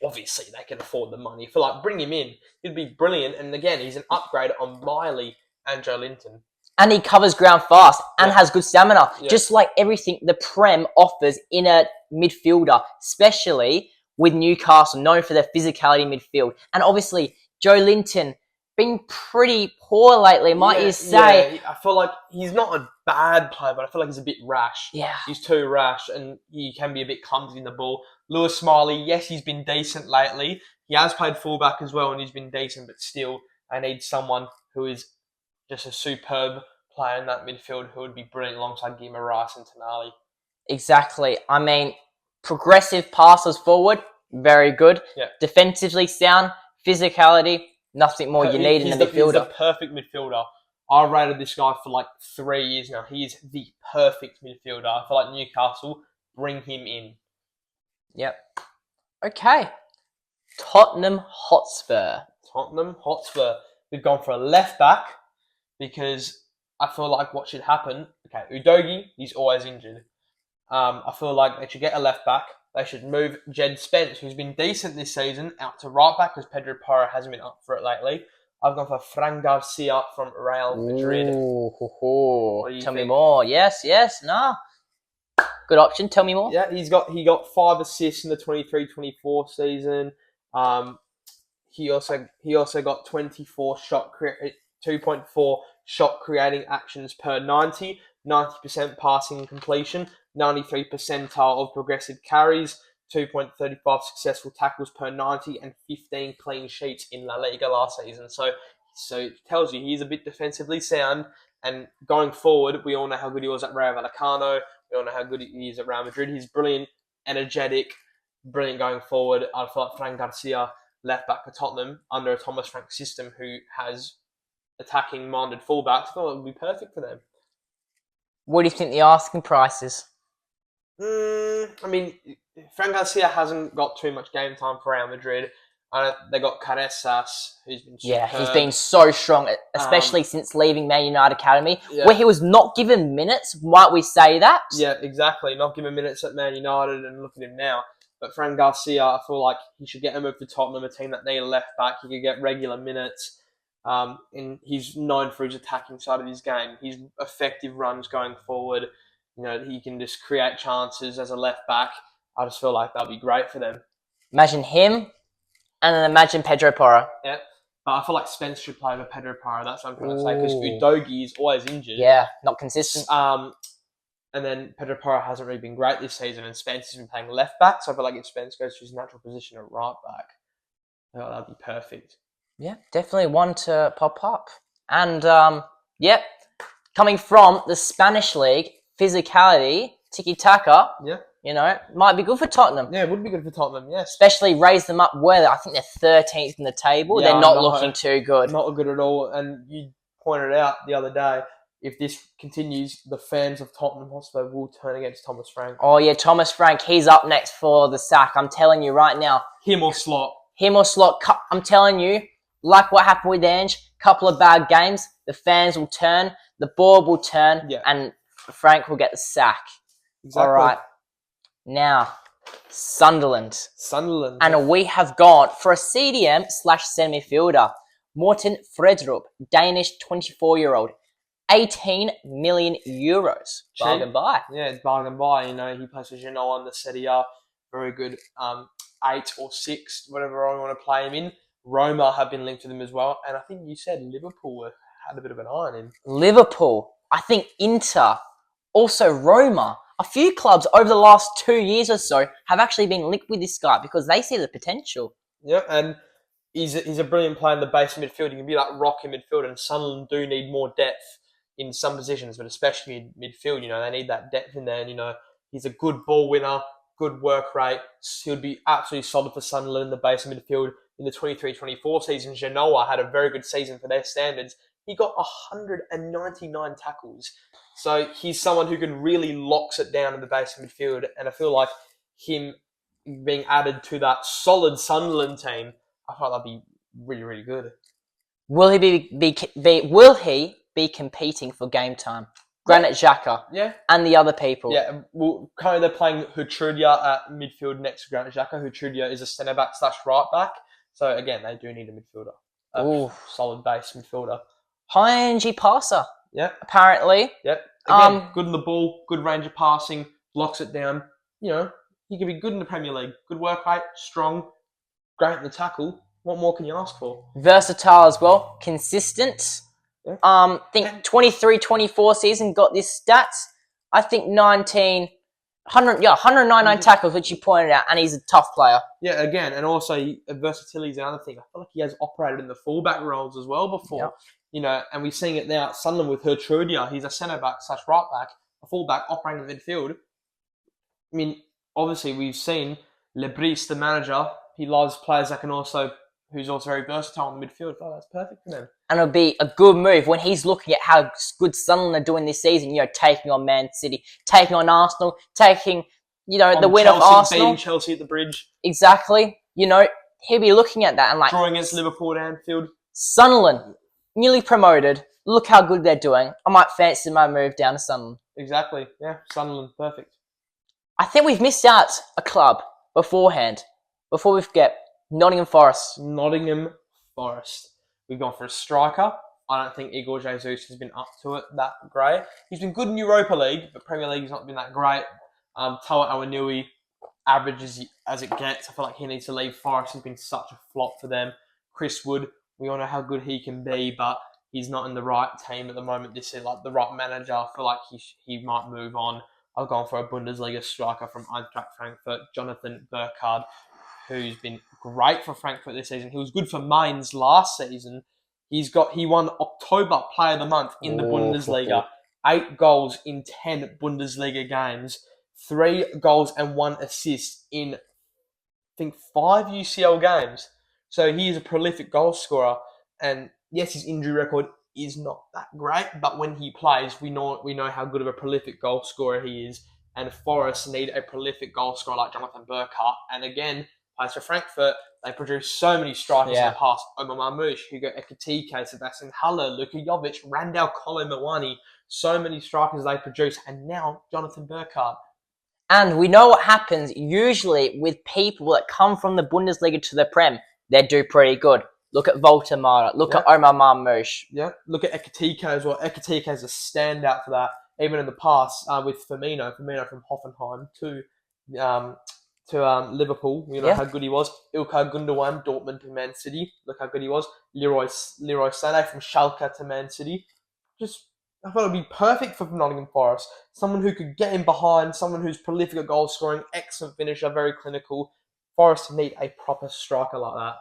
obviously they can afford the money. I feel like bring him in. He'd be brilliant. And again, he's an upgrade on Miley and Joe Linton. And he covers ground fast and has good stamina. Just like everything the Prem offers in a midfielder, especially with Newcastle, known for their physicality midfield. And obviously, Joe Linton been pretty poor lately, might you say. I feel like he's not a bad player, but I feel like he's a bit rash. Yeah. He's too rash, and he can be a bit clumsy in the ball. Lewis Smiley, yes, he's been decent lately. He has played fullback as well, and he's been decent, but still, I need someone who is just a superb player in that midfield who would be brilliant alongside Guimaraes and Tonali. Exactly. I mean, progressive passes forward, very good. Yeah. Defensively sound, physicality, nothing more you need in a midfielder. He's the perfect midfielder. I rated this guy for like 3 years now. He is the perfect midfielder. I feel like Newcastle, bring him in. Yep. Okay. Tottenham Hotspur. We've gone for a left back because I feel like what should happen. Okay, Udogie, he's always injured. I feel like they should get a left back. They should move Jed Spence, who's been decent this season, out to right back because Pedro Porro hasn't been up for it lately. I've gone for Fran Garcia from Real Madrid. Tell me more. Yes, no. Good option. Tell me more. Yeah, he got 5 assists in the 23-24 season. He also got 2.4 shot creating actions per 90 percent passing completion, 93 percentile of progressive carries, 2.35 successful tackles per 90, and 15 clean sheets in La Liga last season. So it tells you he's a bit defensively sound. And going forward, we all know how good he was at Rayo Vallecano. We all know how good he is at Real Madrid. He's brilliant, energetic, brilliant going forward. I feel like Fran Garcia, left back for Tottenham, under a Thomas Frank system who has attacking-minded fullbacks, I feel it would be perfect for them. What do you think the asking price is? I mean, Fran Garcia hasn't got too much game time for Real Madrid. They got Caresas, who's been superb. Yeah, he's been so strong, especially since leaving Man United Academy, where he was not given minutes. Might we say that? Yeah, exactly. Not given minutes at Man United, and look at him now. But Fran Garcia, I feel like he should get him over to Tottenham, a team that need a left back. He could get regular minutes. And he's known for his attacking side of his game. His effective runs going forward. He can just create chances as a left back. I just feel like that'd be great for them. Imagine him, and then imagine Pedro Porro. Yeah, but I feel like Spence should play over Pedro Porro. That's what I'm trying to say, because Udogie is always injured. Yeah, not consistent. And then Pedro Porro hasn't really been great this season, and Spence has been playing left back. So I feel like if Spence goes to his natural position at right back, that'd be perfect. Yeah, definitely one to pop up. And, coming from the Spanish league, physicality, tiki-taka, might be good for Tottenham. Yeah, it would be good for Tottenham, yes. Especially raise them up where I think they're 13th in the table. Yeah, they're not looking too good. Not good at all. And you pointed out the other day, if this continues, the fans of Tottenham Hotspur will turn against Thomas Frank. Oh, yeah, Thomas Frank, he's up next for the sack. I'm telling you right now. Him or Slot. I'm telling you. Like what happened with Ange, couple of bad games, the fans will turn, the board will turn, and Frank will get the sack. Exactly. All right. Now, Sunderland. Sunderland. And we have gone for a CDM/centre midfielder, Morten Fredrup, Danish 24-year-old, 18 million euros. Bargain buy. Yeah, it's bargain buy. You know, he plays for Genoa on the Serie A. Very good 8 or 6, whatever I want to play him in. Roma have been linked to them as well. And I think you said Liverpool had a bit of an eye on him. Liverpool. I think Inter. Also Roma. A few clubs over the last 2 years or so have actually been linked with this guy because they see the potential. Yeah, and he's a brilliant player in the base midfield. He can be like rock in midfield, and Sunderland do need more depth. in some positions, but especially midfield. They need that depth in there. And, he's a good ball winner, good work rate. He'll be absolutely solid for Sunderland in the base of midfield. In the 23-24 season, Genoa had a very good season for their standards. He got 199 tackles. So he's someone who can really locks it down in the base of midfield. And I feel like him being added to that solid Sunderland team, I thought that'd be really, really good. Will he be competing for game time? Granit Xhaka, and the other people. Yeah, well, currently they're playing Hutrudia at midfield next to Granit Xhaka. Hutrudia is a centre back / right back. So again, they do need a midfielder, solid base midfielder. High-energy passer. Yeah, apparently. Yep. Again, good in the ball, good range of passing, locks it down. He can be good in the Premier League. Good work rate, strong, great in the tackle. What more can you ask for? Versatile as well, consistent. Yeah. I think 23-24 season got this stats. I think 199 tackles, which you pointed out, and he's a tough player. Yeah, again, and also versatility is another thing. I feel like he has operated in the fullback roles as well before. Yep. And we're seeing it now at Sunderland with Hutrudia. He's a centre back / right back, a fullback operating in the midfield. I mean, obviously we've seen Lebris, the manager. He loves players that who's also very versatile in the midfield. Oh, that's perfect for them. And it'll be a good move when he's looking at how good Sunderland are doing this season, taking on Man City, taking on Arsenal, taking, the win of Arsenal. Beating Chelsea at the bridge. Exactly. He'll be looking at that and drawing against Liverpool at Anfield. Sunderland, newly promoted. Look how good they're doing. I might fancy my move down to Sunderland. Exactly. Yeah, Sunderland, perfect. I think we've missed out a club beforehand. Before we forget, Nottingham Forest. We've gone for a striker. I don't think Igor Jesus has been up to it that great. He's been good in Europa League, but Premier League has not been that great. Tawa Awanui, average as it gets. I feel like he needs to leave Forest. He's been such a flop for them. Chris Wood, we all know how good he can be, but he's not in the right team at the moment. This is like the right manager. I feel like he might move on. I've gone for a Bundesliga striker from Eintracht Frankfurt, Jonathan Burkhardt, who's been great for Frankfurt this season. He was good for Mainz last season. He won October Player of the Month in the Bundesliga. 8 goals in 10 Bundesliga games. 3 goals and 1 assist in, I think, 5 UCL games. So he is a prolific goal scorer. And yes, his injury record is not that great, but when he plays, we know how good of a prolific goal scorer he is. And Forest need a prolific goal scorer like Jonathan Burkhardt. And again, plays for Frankfurt, they produce so many strikers in the past. Omar Marmoush, Hugo Ekitike, Sebastian Haller, Luka Jovic, Randall Kolo Muani. So many strikers they produce. And now, Jonathan Burkhardt. And we know what happens usually with people that come from the Bundesliga to the Prem. They do pretty good. Look at Volta Mara. Look at Omar Marmoush. Yeah, look at Ekitike as well. Ekitike is a standout for that. Even in the past with Firmino from Hoffenheim to Liverpool. You know how good he was. Ilkay Gundogan, Dortmund to Man City. Look how good he was. Leroy Sané from Schalke to Man City. I thought it would be perfect for Nottingham Forest. Someone who could get in behind, someone who's prolific at goal scoring, excellent finisher, very clinical. Forest need a proper striker like that.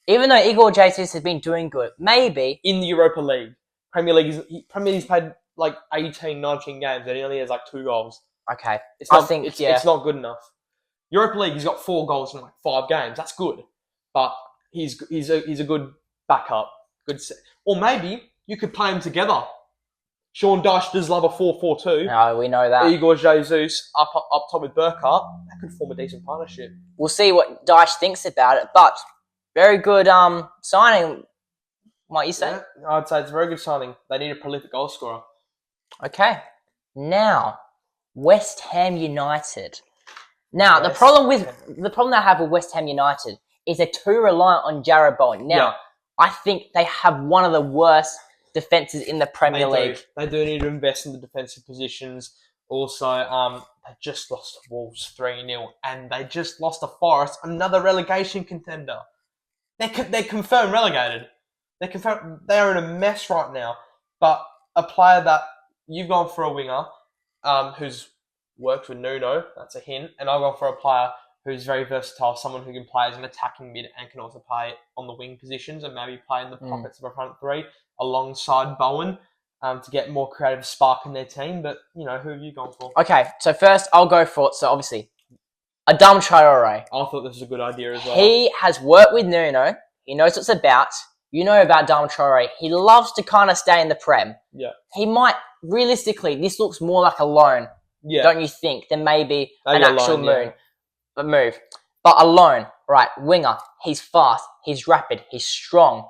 Even though Igor Jesus has been doing good, maybe in the Europa League, Premier League's played like 18, 19 games and he only has like 2 goals. Okay, it's not good enough. Europa League, he's got 4 goals in like 5 games. That's good, but he's a good backup. Or maybe you could play them together. Sean Dyche does love a 4-4-2. No, we know that. Igor Jesus up top with Burkhardt. That could form a decent partnership. We'll see what Dyche thinks about it, but very good signing, might you say? Yeah, I'd say it's a very good signing. They need a prolific goal scorer. Okay. Now, West Ham United. Now, the problem I have with West Ham United is they're too reliant on Jarrod Bowen. Now, I think they have one of the worst defences in the Premier League. They do need to invest in the defensive positions. Also, they just lost to Wolves 3-0, and they just lost to Forest, another relegation contender. They're confirmed relegated. They're in a mess right now. But a player that you've gone for a winger, who's worked with Nuno, that's a hint, and I've gone for a player who's very versatile, someone who can play as an attacking mid and can also play on the wing positions and maybe play in the pockets of a front three alongside Bowen. to get more creative spark in their team. But, who have you gone for? Okay, so first I'll go for it. So obviously, Adam Traore. I thought this was a good idea as well. He has worked with Nuno. He knows what it's about. You know about Adam Traore. He loves to kind of stay in the Prem. Yeah. He might, realistically, this looks more like a loan, don't you think, than maybe an actual move. But a loan, right, winger, he's fast, he's rapid, he's strong,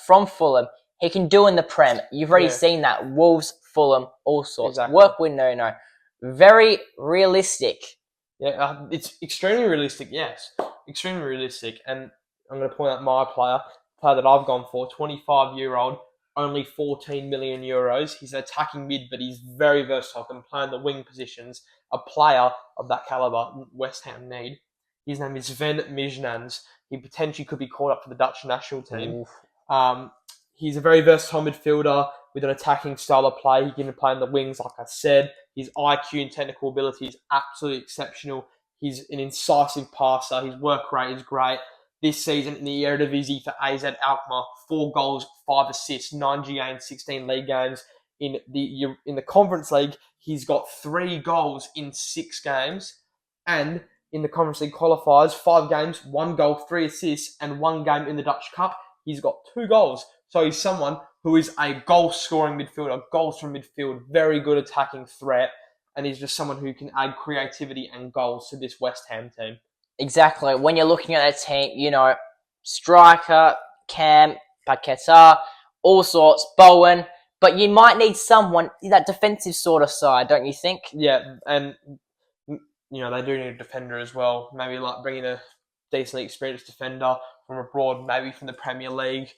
from Fulham. He can do in the Prem. You've already seen that. Wolves, Fulham, all sorts. Exactly. Work with Nuno. Very realistic. Yeah, it's extremely realistic, yes. Extremely realistic. And I'm going to point out my player that I've gone for, 25-year-old, only 14 million euros. He's an attacking mid, but he's very versatile, can play in the wing positions. A player of that calibre West Ham need. His name is Sven Mijnans. He potentially could be called up for the Dutch national team. He's a very versatile midfielder with an attacking style of play. He can play in the wings, like I said. His IQ and technical ability is absolutely exceptional. He's an incisive passer. His work rate is great. This season in the Eredivisie for AZ Alkmaar, 4 goals, 5 assists, 9 GA and 16 league games. In the Conference League, he's got 3 goals in 6 games. And in the Conference League qualifiers, 5 games, 1 goal, 3 assists, and 1 game in the Dutch Cup. He's got 2 goals. So he's someone who is a goal-scoring midfielder, goals from midfield, very good attacking threat, and he's just someone who can add creativity and goals to this West Ham team. Exactly. When you're looking at a team, striker, Cam, Paqueta, all sorts, Bowen, but you might need someone, that defensive sort of side, don't you think? Yeah, and they do need a defender as well. Maybe like bringing a decently experienced defender from abroad, maybe from the Premier League.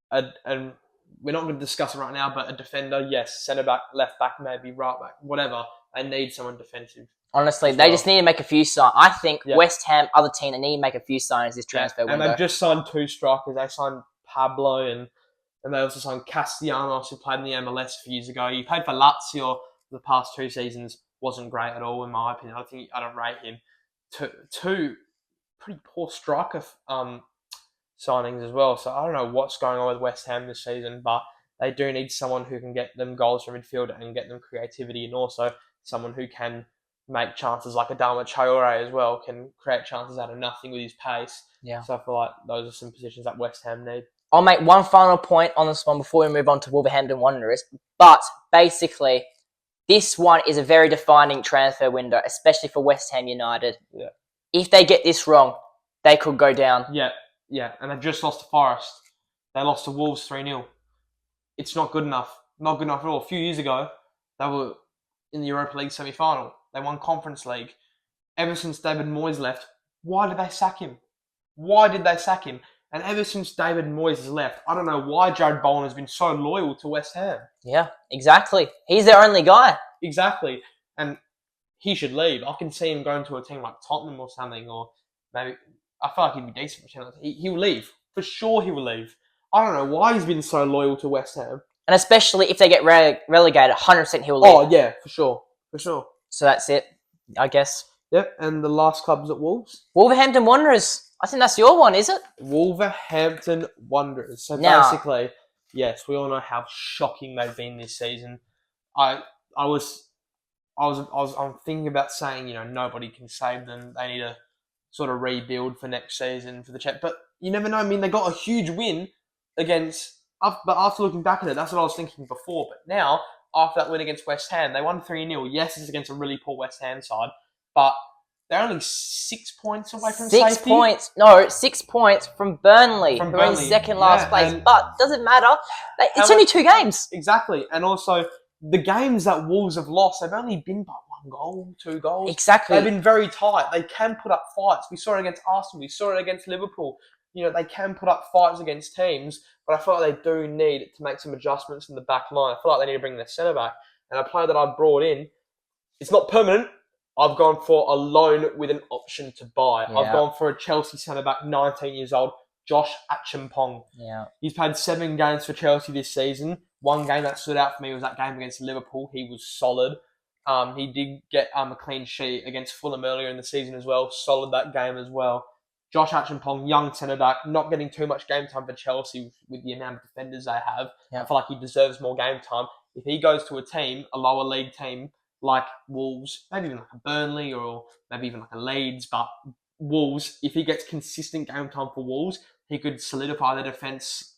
And we're not going to discuss it right now, but a defender, yes, centre back, left back, maybe right back, whatever. They need someone defensive. Honestly, they just need to make a few signs. I think West Ham, other team, they need to make a few signs this transfer window. And they've just signed 2 strikers. They signed Pablo and they also signed Castellanos, who played in the MLS a few years ago. He played for Lazio the past 2 seasons. Wasn't great at all, in my opinion. I don't rate him. Two pretty poor striker signings as well. So I don't know what's going on with West Ham this season, but they do need someone who can get them goals from midfield and get them creativity, and also someone who can make chances like Adama Traore as well, can create chances out of nothing with his pace. Yeah. So I feel like those are some positions that West Ham need. I'll make one final point on this one before we move on to Wolverhampton Wanderers. But basically, this one is a very defining transfer window, especially for West Ham United. Yeah. If they get this wrong, they could go down. Yeah, and they just lost to Forest. They lost to Wolves 3-0. It's not good enough. Not good enough at all. A few years ago, they were in the Europa League semi-final. They won Conference League. Ever since David Moyes left, why did they sack him? And ever since David Moyes has left, I don't know why Jared Bowen has been so loyal to West Ham. Yeah, exactly. He's their only guy. Exactly. And he should leave. I can see him going to a team like Tottenham or something, or maybe... I feel like he'd be decent for Chelsea. He will leave. For sure he will leave. I don't know why he's been so loyal to West Ham. And especially if they get relegated, 100% he'll leave. Oh, yeah, for sure. So that's it, I guess. Yep, and the last club's at Wolves. Wolverhampton Wanderers. I think that's your one, is it? Wolverhampton Wanderers. So basically, yes, we all know how shocking they've been this season. I'm thinking about saying, nobody can save them. They need to sort of rebuild for next season for the chat. But you never know. I mean, they got a huge win against... But after looking back at it, that's what I was thinking before. But now, after that win against West Ham, they won 3-0. Yes, it's against a really poor West Ham side, but they're only 6 points away from safety. 6 points. No, 6 points from Burnley, who are in second last place. But doesn't matter. It's only 2 games. Exactly. And also, the games that Wolves have lost, they've only been by 1 goal, 2 goals. Exactly. They've been very tight. They can put up fights. We saw it against Arsenal. We saw it against Liverpool. They can put up fights against teams, but I feel like they do need to make some adjustments in the back line. I feel like they need to bring their centre-back. And a player that I've brought in, it's not permanent. I've gone for a loan with an option to buy. Yeah. I've gone for a Chelsea centre-back, 19 years old, Josh Acheampong. Yeah. He's played 7 games for Chelsea this season. One game that stood out for me was that game against Liverpool. He was solid. He did get a clean sheet against Fulham earlier in the season as well. Solid that game as well. Josh Acheampong, young centre back, not getting too much game time for Chelsea with the amount of defenders they have. Yeah. I feel like he deserves more game time. If he goes to a team, a lower league team like Wolves, maybe even like a Burnley or maybe even like a Leeds, but Wolves, if he gets consistent game time for Wolves, he could solidify the defence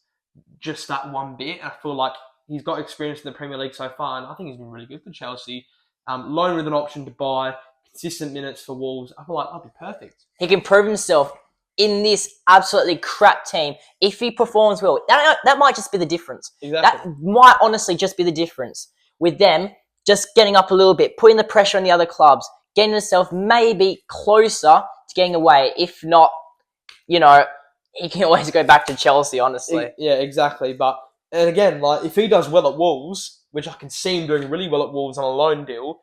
just that one bit. I feel like he's got experience in the Premier League so far, and I think he's been really good for Chelsea. Loan with an option to buy, consistent minutes for Wolves. I feel like that'd be perfect. He can prove himself in this absolutely crap team. If he performs well, that might just be the difference. Exactly. That might honestly just be the difference with them just getting up a little bit, putting the pressure on the other clubs, getting himself maybe closer to getting away. If not, he can always go back to Chelsea, honestly. Yeah, exactly. And again, like if he does well at Wolves, which I can see him doing really well at Wolves on a loan deal,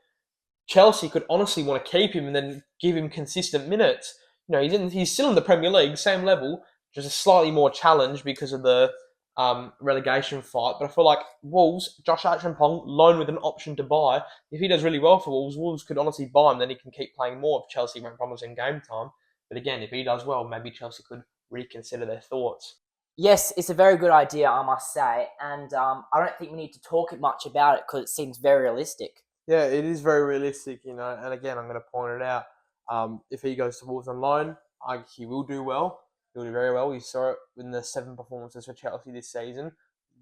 Chelsea could honestly want to keep him and then give him consistent minutes. He's still in the Premier League, same level, just a slightly more challenge because of the relegation fight. But I feel like Wolves, Josh Acheampong, loan with an option to buy. If he does really well for Wolves, Wolves could honestly buy him. Then he can keep playing more if Chelsea won't promise him game time. But again, if he does well, maybe Chelsea could reconsider their thoughts. Yes, it's a very good idea, I must say. And I don't think we need to talk much about it because it seems very realistic. Yeah, it is very realistic, and again, I'm going to point it out. If he goes to Wolves on loan, he will do well. He'll do very well. We saw it in the 7 performances for Chelsea this season.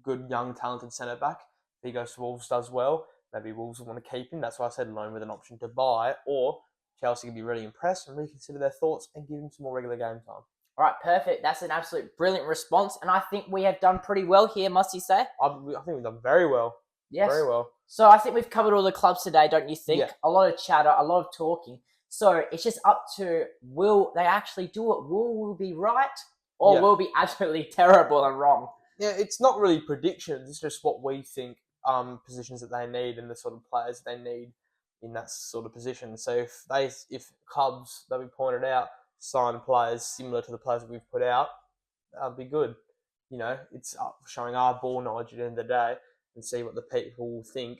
Good, young, talented centre-back. If he goes to Wolves, does well, maybe Wolves will want to keep him. That's why I said loan with an option to buy, or Chelsea can be really impressed and reconsider their thoughts and give him some more regular game time. All right, perfect. That's an absolute brilliant response, and I think we have done pretty well here, must you say? I think we've done very well. Yes. Very well. So I think we've covered all the clubs today, don't you think? Yeah. A lot of chatter, a lot of talking. So it's just up to, will they actually do it? Will we be right? Or will we be absolutely terrible and wrong? Yeah, it's not really predictions. It's just what we think positions that they need and the sort of players they need in that sort of position. So if clubs that we pointed out sign players similar to the players that we've put out, that'd be good. It's showing our ball knowledge at the end of the day and see what the people think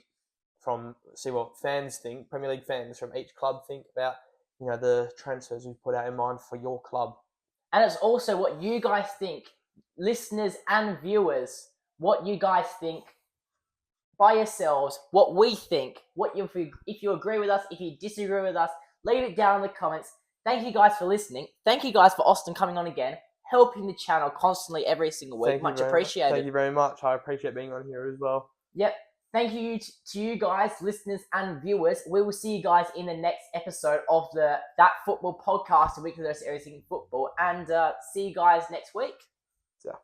see what fans think, Premier League fans from each club think about, the transfers we've put out in mind for your club. And it's also what you guys think, listeners and viewers, what you guys think by yourselves, what we think, if you agree with us, if you disagree with us, leave it down in the comments. Thank you guys for listening. Thank you guys for Austin coming on again, helping the channel constantly every single week. Much appreciated. Thank you very much. I appreciate being on here as well. Yep. Thank you to you guys, listeners and viewers. We will see you guys in the next episode of That Football Podcast, a weekly dose of everything football. And see you guys next week.